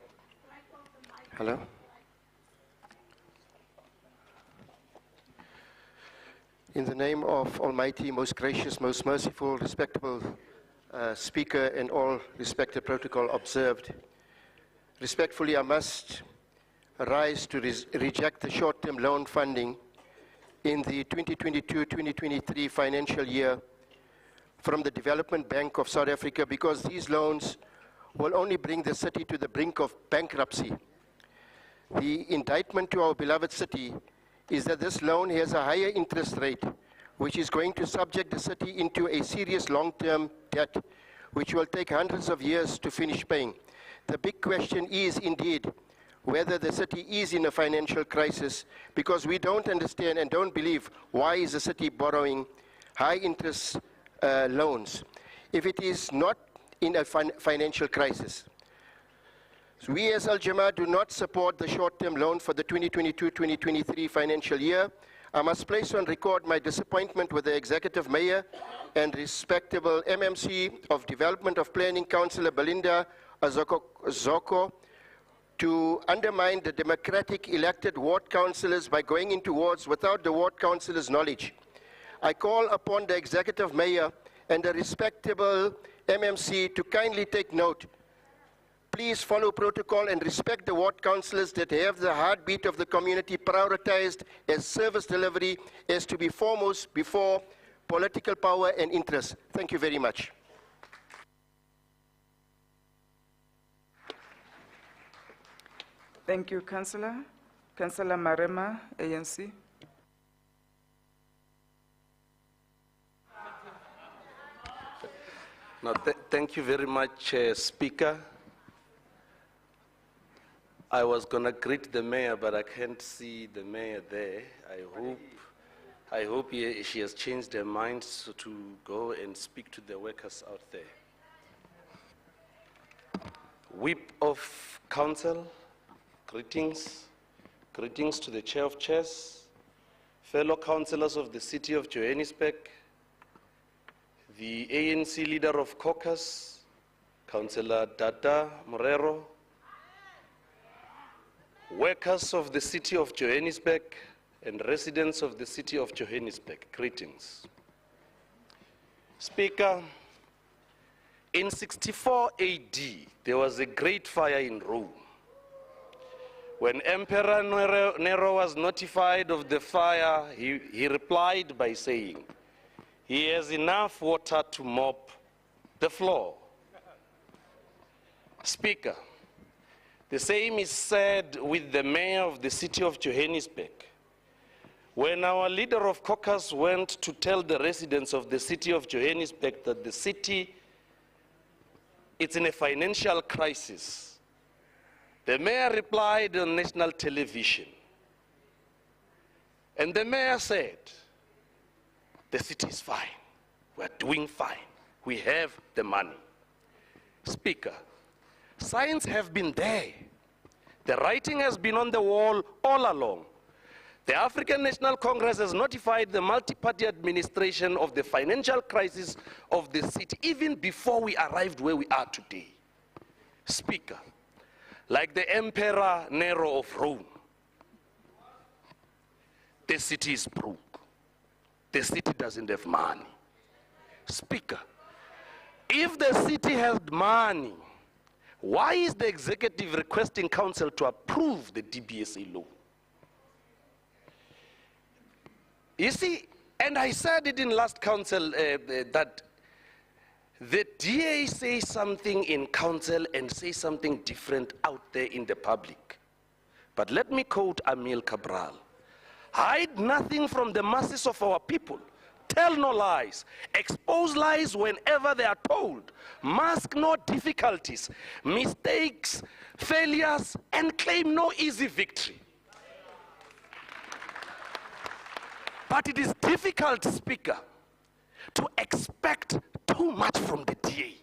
Hello? In the name of Almighty, most gracious, most merciful, respectable Speaker and all respected protocol observed, respectfully I must rise to reject the short-term loan funding in the 2022-2023 financial year from the Development Bank of South Africa, because these loans will only bring the city to the brink of bankruptcy. The indictment to our beloved city is that this loan has a higher interest rate, which is going to subject the city into a serious long-term debt, which will take hundreds of years to finish paying. The big question is indeed whether the city is in a financial crisis, because we don't understand and don't believe why is the city borrowing high interest loans if it is not in a financial crisis. So we as Al-Jamaah do not support the short-term loan for the 2022-2023 financial year. I must place on record my disappointment with the Executive Mayor and respectable MMC of Development of Planning, Councillor Belinda Zoko, to undermine the democratic elected ward councillors by going into wards without the ward councillors' knowledge. I call upon the Executive Mayor and the respectable MMC to kindly take note. Please follow protocol and respect the ward councillors that have the heartbeat of the community prioritized as service delivery as to be foremost before political power and interest. Thank you very much. Thank you, Councillor. Councillor Marema, ANC. No, thank you very much, Speaker. I was going to greet the mayor, but I can't see the mayor there. I hope she has changed her mind to go and speak to the workers out there. Whip of Council, greetings. Greetings to the Chair of Chairs, fellow councillors of the City of Johannesburg, the ANC Leader of Caucus, Councillor Dada Morero, workers of the City of Johannesburg, and residents of the City of Johannesburg, greetings. Speaker, in 64 AD, there was a great fire in Rome. When Emperor Nero was notified of the fire, he replied by saying, he has enough water to mop the floor. Speaker, the same is said with the mayor of the City of Johannesburg. When our leader of caucus went to tell the residents of the City of Johannesburg that the city is in a financial crisis, the mayor replied on national television. And the mayor said, the city is fine, we're doing fine, we have the money. Speaker, signs have been there. The writing has been on the wall all along. The African National Congress has notified the multi-party administration of the financial crisis of the city even before we arrived where we are today. Speaker, like the Emperor Nero of Rome, the city is broke. The city doesn't have money. Speaker, if the city has money, why is the executive requesting council to approve the DBSA law? You see, and I said it in last council that the DA says something in council and says something different out there in the public. But let me quote Emil Cabral. Hide nothing from the masses of our people. Tell no lies. Expose lies whenever they are told. Mask no difficulties, mistakes, failures, and claim no easy victory. But it is difficult, Speaker, to expect too much from the DA.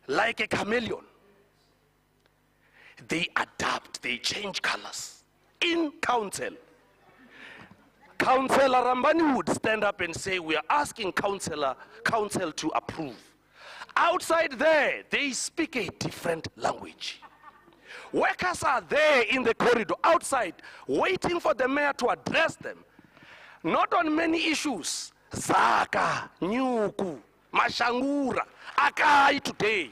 Like a chameleon, they adapt, they change colors. In council, Councillor Rambani would stand up and say, we are asking council to approve. Outside there, they speak a different language. Workers are there in the corridor outside, waiting for the mayor to address them. Not on many issues. Zaka, Nyuku, Mashangura, Akai today.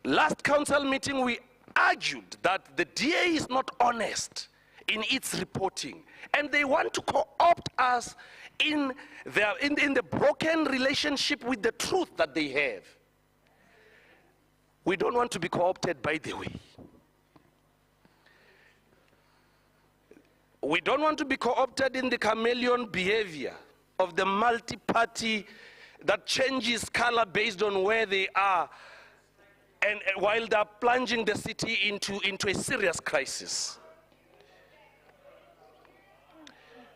Last council meeting, we argued that the DA is not honest in its reporting, and they want to co-opt us in the broken relationship with the truth that they have. We don't want to be co-opted, by the way. We don't want to be co-opted in the chameleon behavior of the multi-party that changes color based on where they are, and while they're plunging the city into a serious crisis.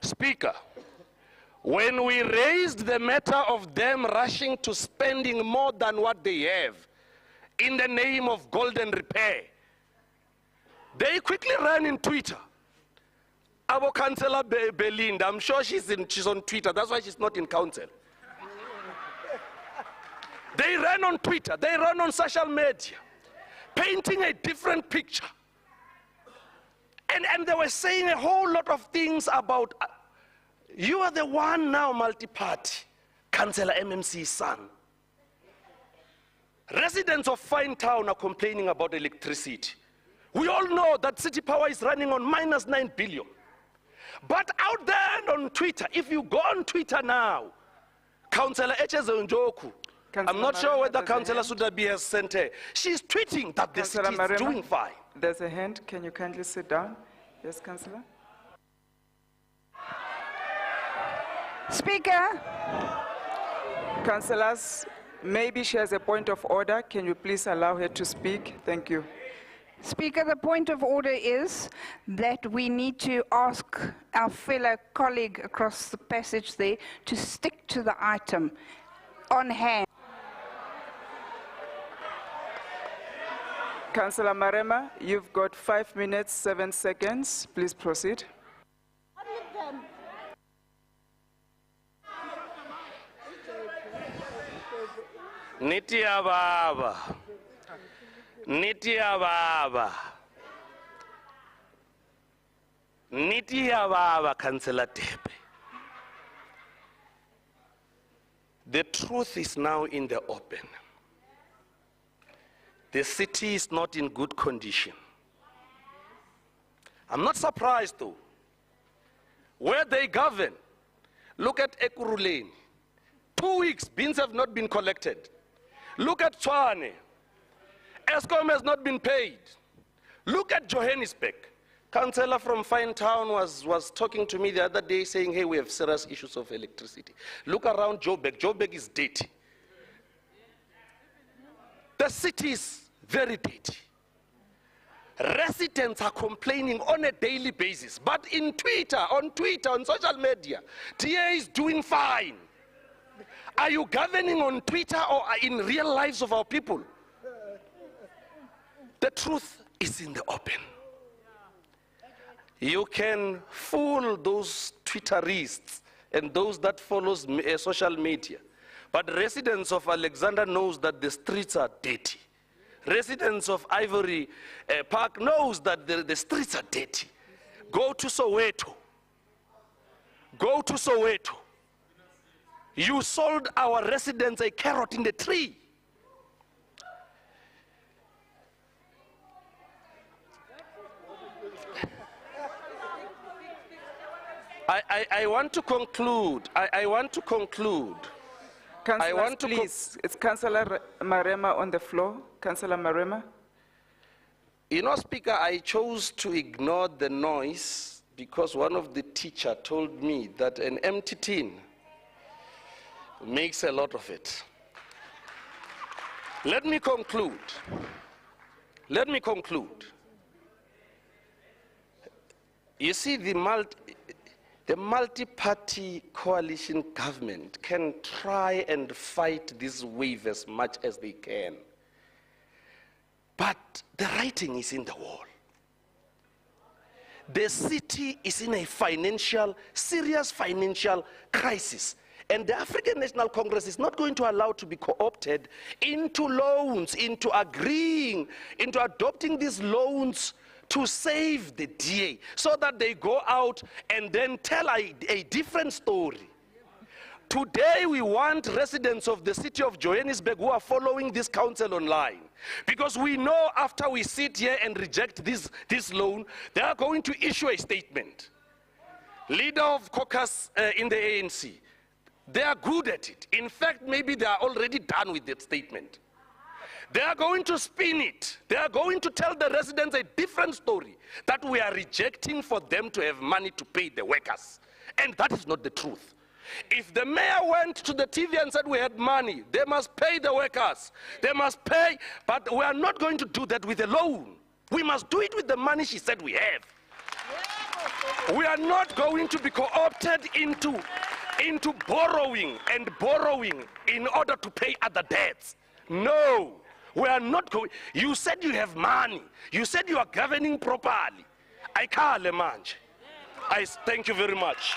Speaker, When we raised the matter of them rushing to spending more than what they have in the name of golden repair, they quickly ran in Twitter. Our Councillor Belinda, I'm sure she's on Twitter, that's why she's not in council. They ran on Twitter, they ran on social media, painting a different picture. And they were saying a whole lot of things about, you are the one now multi-party, Councillor MMC's son. Residents of Fine Town are complaining about electricity. We all know that City Power is running on minus 9 billion. But out there on Twitter, if you go on Twitter now, Councillor Echeze Njoku, I'm not sure whether Councillor Sudabi has sent her, she's tweeting that the city is doing fine. There's a hand. Can you kindly sit down? Yes, Councillor. Speaker. Councillors, maybe she has a point of order. Can you please allow her to speak? Thank you. Speaker, the point of order is that we need to ask our fellow colleague across the passage there to stick to the item on hand. Councillor Marema, you've got 5 minutes, 7 seconds. Please proceed. Nitia Baba. Nitia Baba. Nitia Baba, Councillor Tepe. The truth is now in the open. The city is not in good condition. I'm not surprised though. Where they govern, look at Ekurhuleni. 2 weeks, bins have not been collected. Look at Tshwane. Eskom has not been paid. Look at Johannesburg. Councillor from Fine Town was talking to me the other day saying, hey, we have serious issues of electricity. Look around Joburg. Joburg is dirty. The city is very dirty. Residents are complaining on a daily basis, but on Twitter, on social media, DA is doing fine. Are you governing on Twitter or in real lives of our people? The truth is in the open. You can fool those Twitterists and those that follows social media, but residents of Alexander knows that the streets are dirty. Residents of Ivory Park knows that the streets are dirty. Go to Soweto. Go to Soweto. You sold our residents a carrot in the tree. I want to conclude. I want to conclude. Councillors, please. It's Councillor Marema on the floor. Councillor Marema. You know, Speaker, I chose to ignore the noise because one of the teachers told me that an empty tin makes a lot of it. Let me conclude. Let me conclude. You see, the multi-party coalition government can try and fight this wave as much as they can. But the writing is in the wall. The city is in a serious financial crisis. And the African National Congress is not going to allow to be co-opted into loans, into adopting these loans to save the DA, so that they go out and then tell a different story. Today we want residents of the city of Johannesburg who are following this council online, because we know after we sit here and reject this loan, they are going to issue a statement. Leader of caucus in the ANC, they are good at it. In fact, maybe they are already done with that statement. They are going to spin it. They are going to tell the residents a different story, that we are rejecting for them to have money to pay the workers. And that is not the truth. If the mayor went to the TV and said we had money, they must pay the workers. They must pay, but we are not going to do that with a loan. We must do it with the money she said we have. We are not going to be co-opted into into borrowing and borrowing in order to pay other debts. No, we are not going. You said you have money. You said you are governing properly. I can't manage. I thank you very much.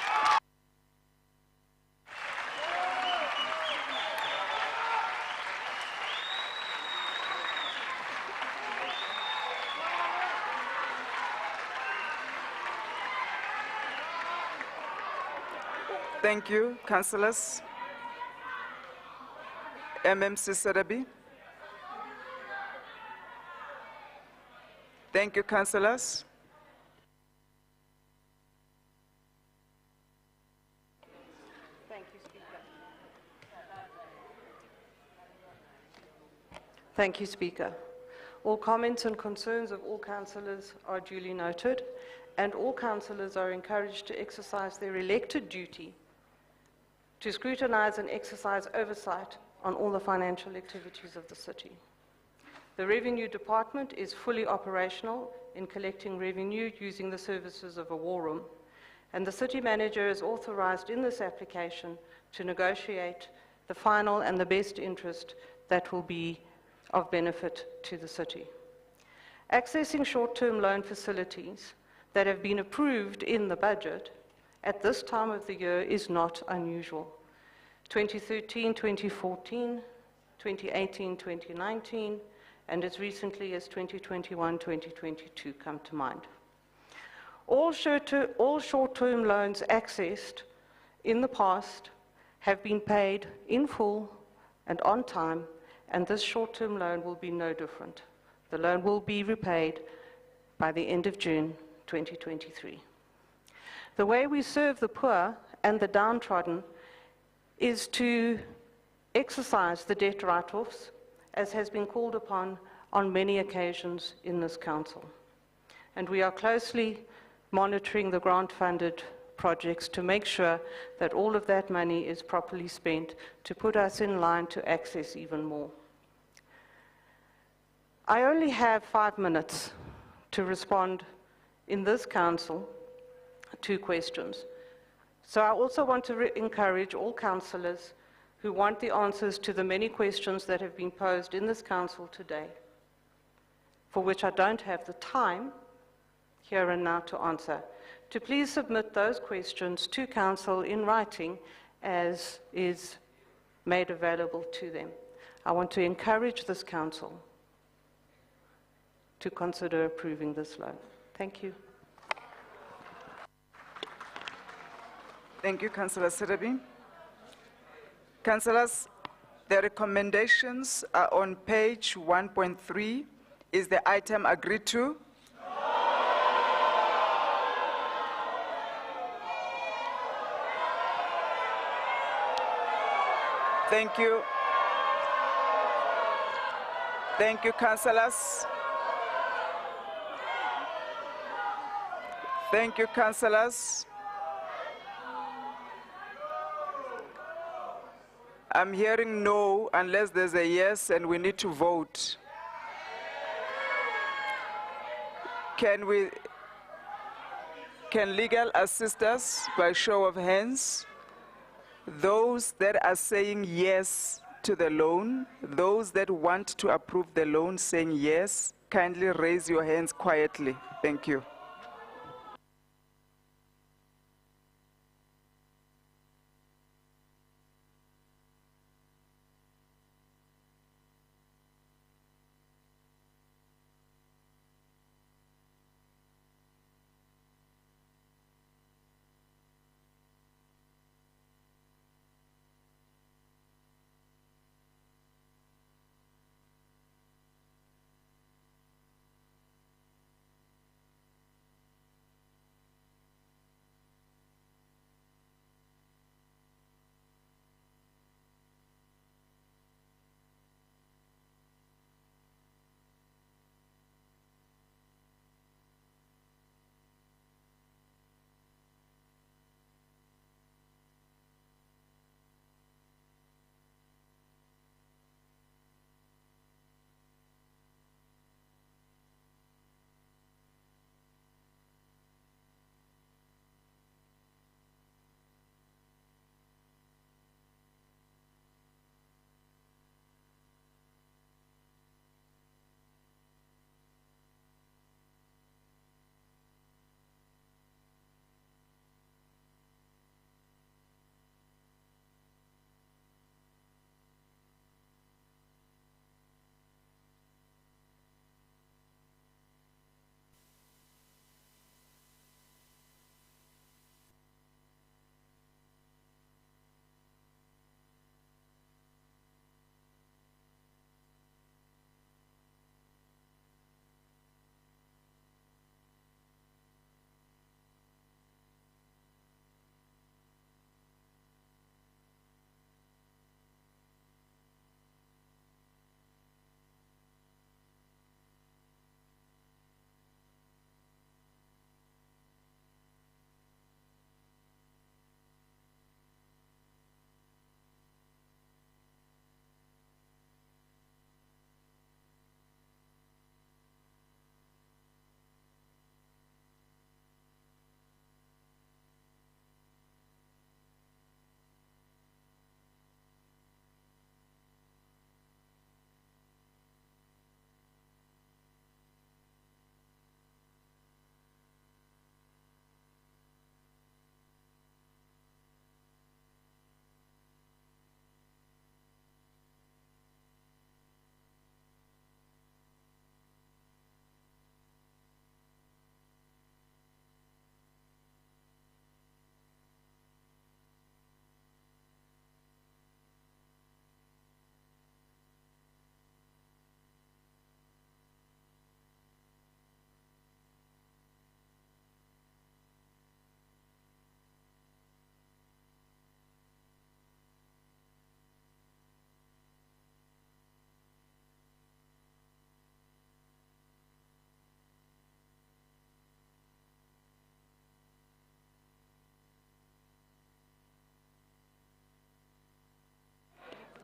Thank you, councillors. MMC Sarabi. Thank you, councillors. Thank you, Speaker. All comments and concerns of all councillors are duly noted, and all councillors are encouraged to exercise their elected duty to scrutinise and exercise oversight on all the financial activities of the city. The Revenue Department is fully operational in collecting revenue using the services of a war room, and the City Manager is authorised in this application to negotiate the final and the best interest that will be of benefit to the city. Accessing short-term loan facilities that have been approved in the budget at this time of the year is not unusual. 2013, 2014, 2018, 2019, and as recently as 2021, 2022 come to mind. All short-term loans accessed in the past have been paid in full and on time, and this short-term loan will be no different. The loan will be repaid by the end of June 2023. The way we serve the poor and the downtrodden is to exercise the debt write-offs, as has been called upon on many occasions in this council. And we are closely monitoring the grant-funded projects to make sure that all of that money is properly spent to put us in line to access even more. I only have 5 minutes to respond in this council to questions. So I also want to encourage all councillors who want the answers to the many questions that have been posed in this council today, for which I don't have the time here and now to answer, to please submit those questions to council in writing as is made available to them. I want to encourage this council to consider approving this loan. Thank you. Thank you, Councillor Sirabi. Councillors, the recommendations are on page 1.3. Is the item agreed to? Thank you. Thank you, councillors. Thank you, councillors. I'm hearing no unless there's a yes and we need to vote. Can legal assist us by show of hands? Those that are saying yes to the loan, those that want to approve the loan saying yes, kindly raise your hands quietly. Thank you.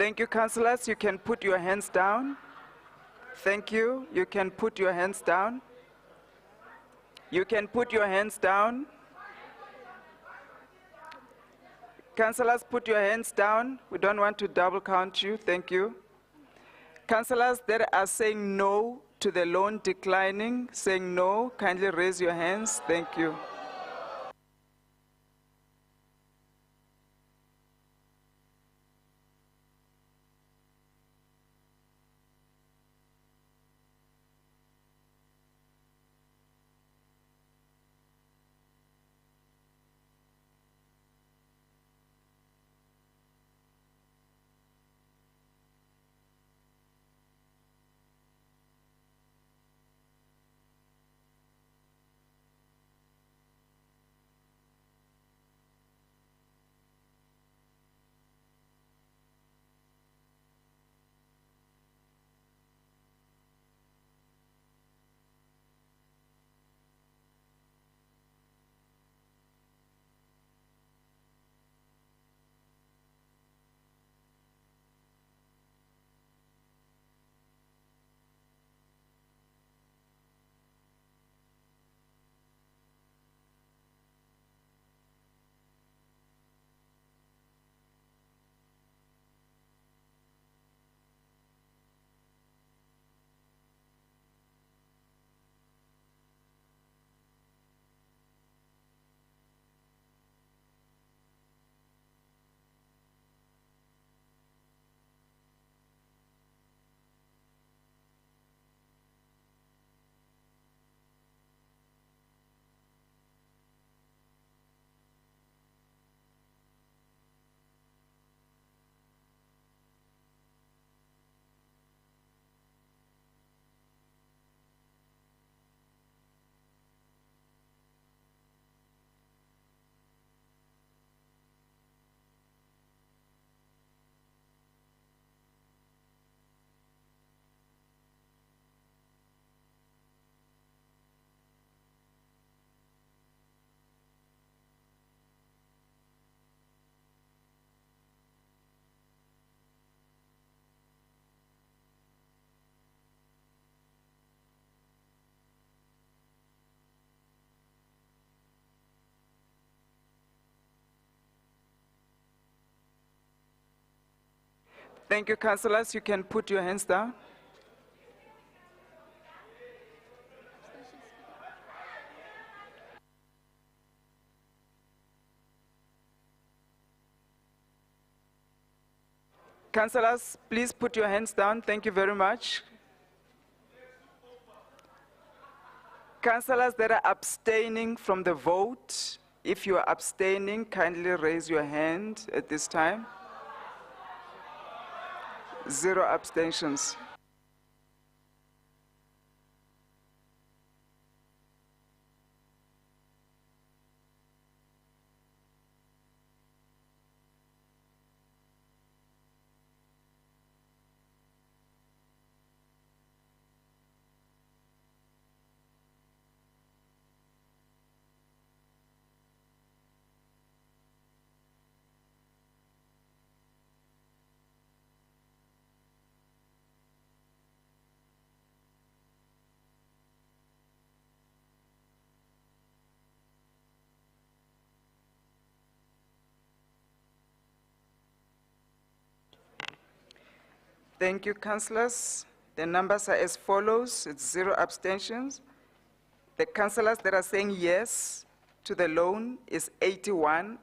Thank you, councillors. You can put your hands down. Thank you. You can put your hands down. You can put your hands down. Councillors, put your hands down. We don't want to double count you. Thank you. Councillors that are saying no to the loan declining, saying no, kindly raise your hands. Thank you. Thank you, councillors. You can put your hands down. Councillors, please put your hands down. Thank you very much. Councillors that are abstaining from the vote, if you are abstaining, kindly raise your hand at this time. 0 abstentions. Thank you, councillors. The numbers are as follows. It's 0 abstentions. The councillors that are saying yes to the loan is 81.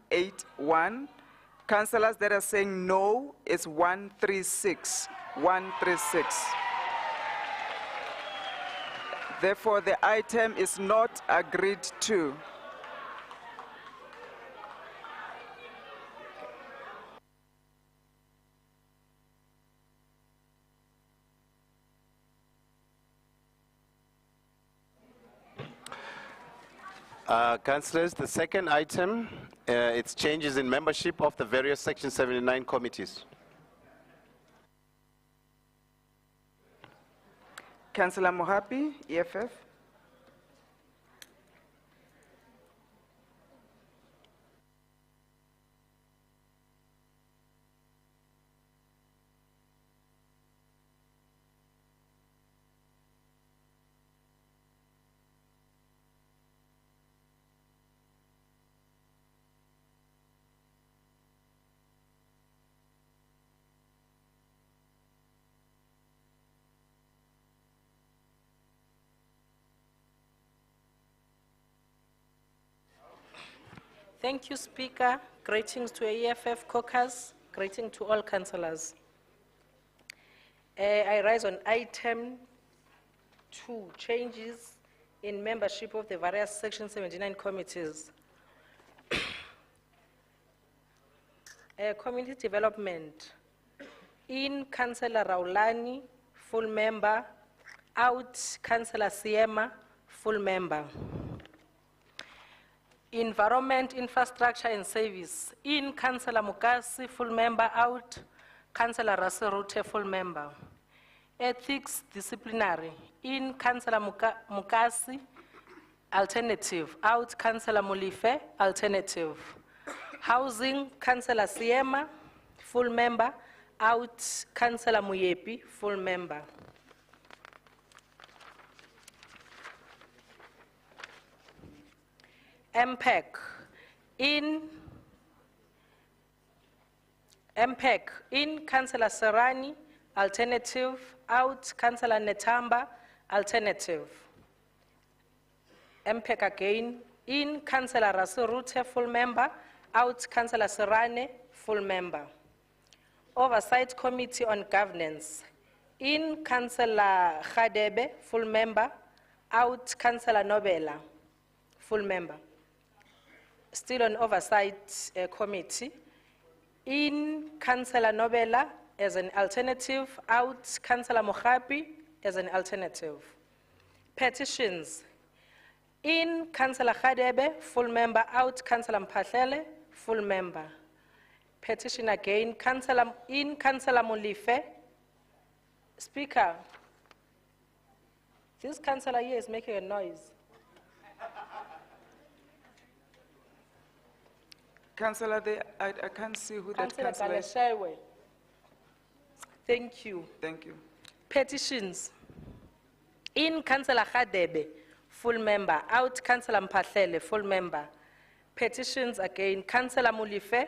Councillors that are saying no is 136. Therefore, the item is not agreed to. Councillors, the second item, it's changes in membership of the various Section 79 committees. Councillor Mohapi, EFF. Thank you, Speaker. Greetings to EFF caucus. Greetings to all councillors. I rise on item 2, changes in membership of the various Section 79 committees. Community development. In Councillor Raulani, full member. Out, Councillor Siema, full member. Environment, infrastructure and service. In, Councillor Mukasi, full member. Out, Councillor Raserute, full member. Ethics, disciplinary. In, Councillor Mukasi, alternative. Out, Councillor Mulife, alternative. Housing, Councillor Siema, full member. Out, Councillor Muyepi, full member. MPEC. In Councillor Serrani, alternative. Out, Councillor Netamba, alternative. MPEC again. In, Councillor Rasurute, full member. Out, Councillor Serrane, full member. Oversight Committee on Governance. In, Councillor Khadebe, full member. Out, Councillor Nobela, full member. Still on Oversight Committee. In, Councillor Nobela as an alternative. Out, Councillor Mohapi as an alternative. Petitions. In, Councillor Khadebe, full member. Out, Councillor Mpahlele, full member. Petition again. In, Councillor Mulife. Speaker, this councillor here is making a noise. Councillor, I can't see who that councillor is. Councillor Thank you. Thank you. Petitions. In, Councillor Khadebe, full member. Out, Councillor Mpahlele, full member. Petitions again. Councillor Mulife,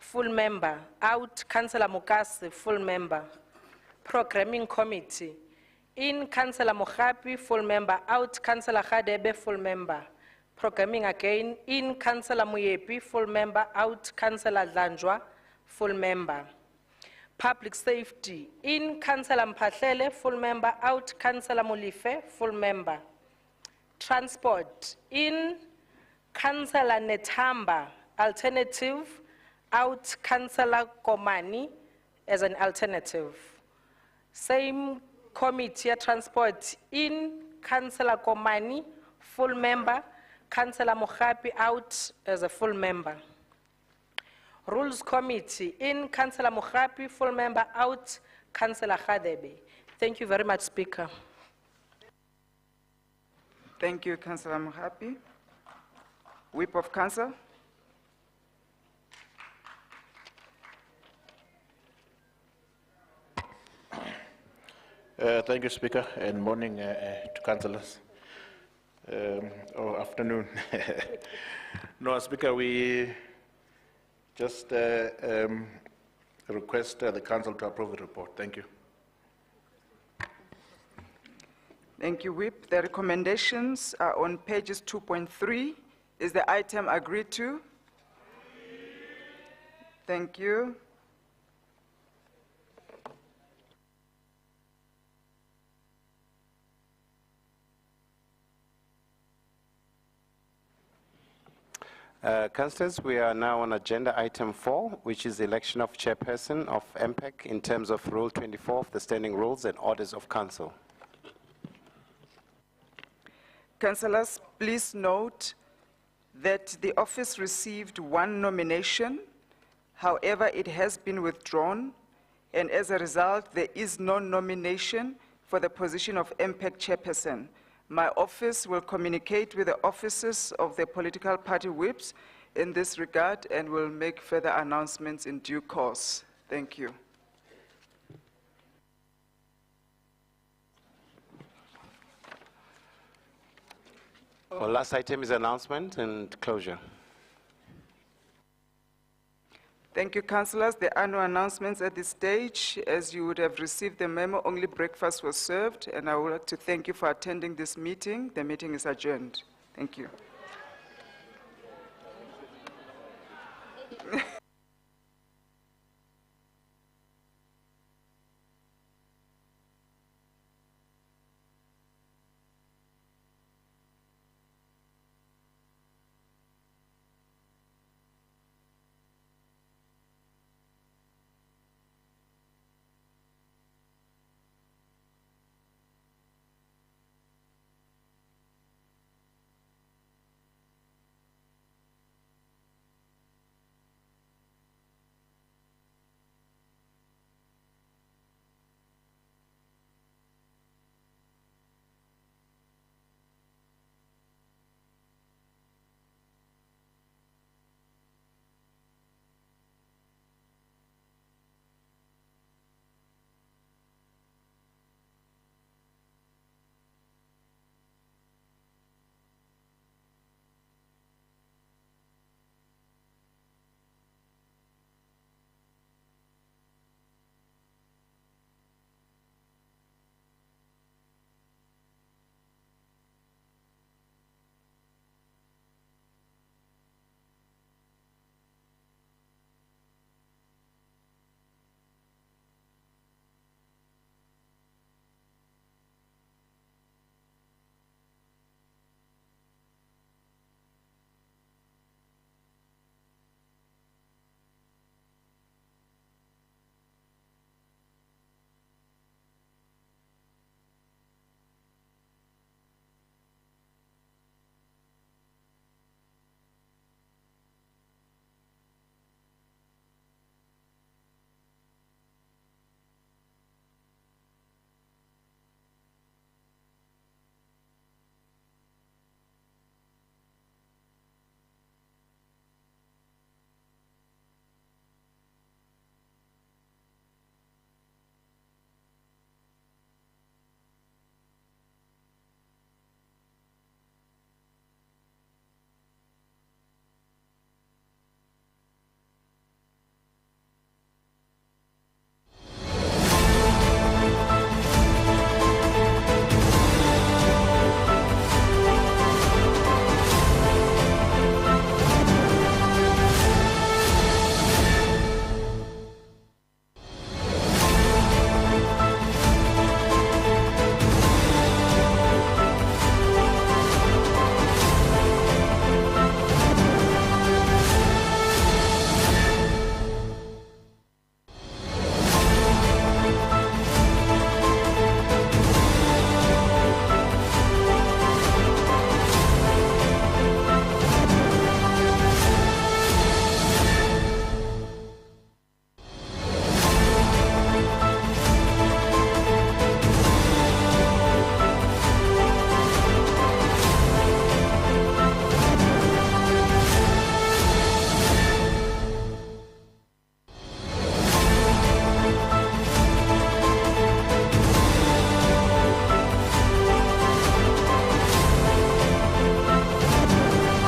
full member. Out, Councillor Mukasi, full member. Programming Committee. In, Councillor Mohapi, full member. Out, Councillor Khadebe, full member. Programming again. In, Councillor Muyepi, full member. Out, Councillor Dlanjwa, full member. Public Safety. In, Councillor Mpahlele, full member. Out, Councillor Mulife, full member. Transport. In, Councillor Netamba, alternative. Out, Councillor Komani as an alternative. Same committee, transport. In, Councillor Komani, full member. Councillor Mohapi out as a full member. Rules Committee. In, Councillor Mohapi, full member. Out, Councillor Khadebe. Thank you very much, Speaker. Thank you, Councillor Mohapi. Whip of Council. Thank you, Speaker, and morning to councillors. Or afternoon. No, Speaker, we just request the council to approve the report. Thank you. Thank you, Whip. The recommendations are on pages 2.3. Is the item agreed to? Thank you. Councillors, we are now on agenda item 4, which is the election of chairperson of MPEC in terms of Rule 24 of the Standing Rules and Orders of Council. Councillors, please note that the office received 1 nomination. However, it has been withdrawn, and as a result, there is no nomination for the position of MPEC chairperson. My office will communicate with the offices of the political party whips in this regard and will make further announcements in due course. Thank you. Our last item is announcement and closure. Thank you, councillors. There are no announcements at this stage. As you would have received the memo, only breakfast was served, and I would like to thank you for attending this meeting. The meeting is adjourned. Thank you.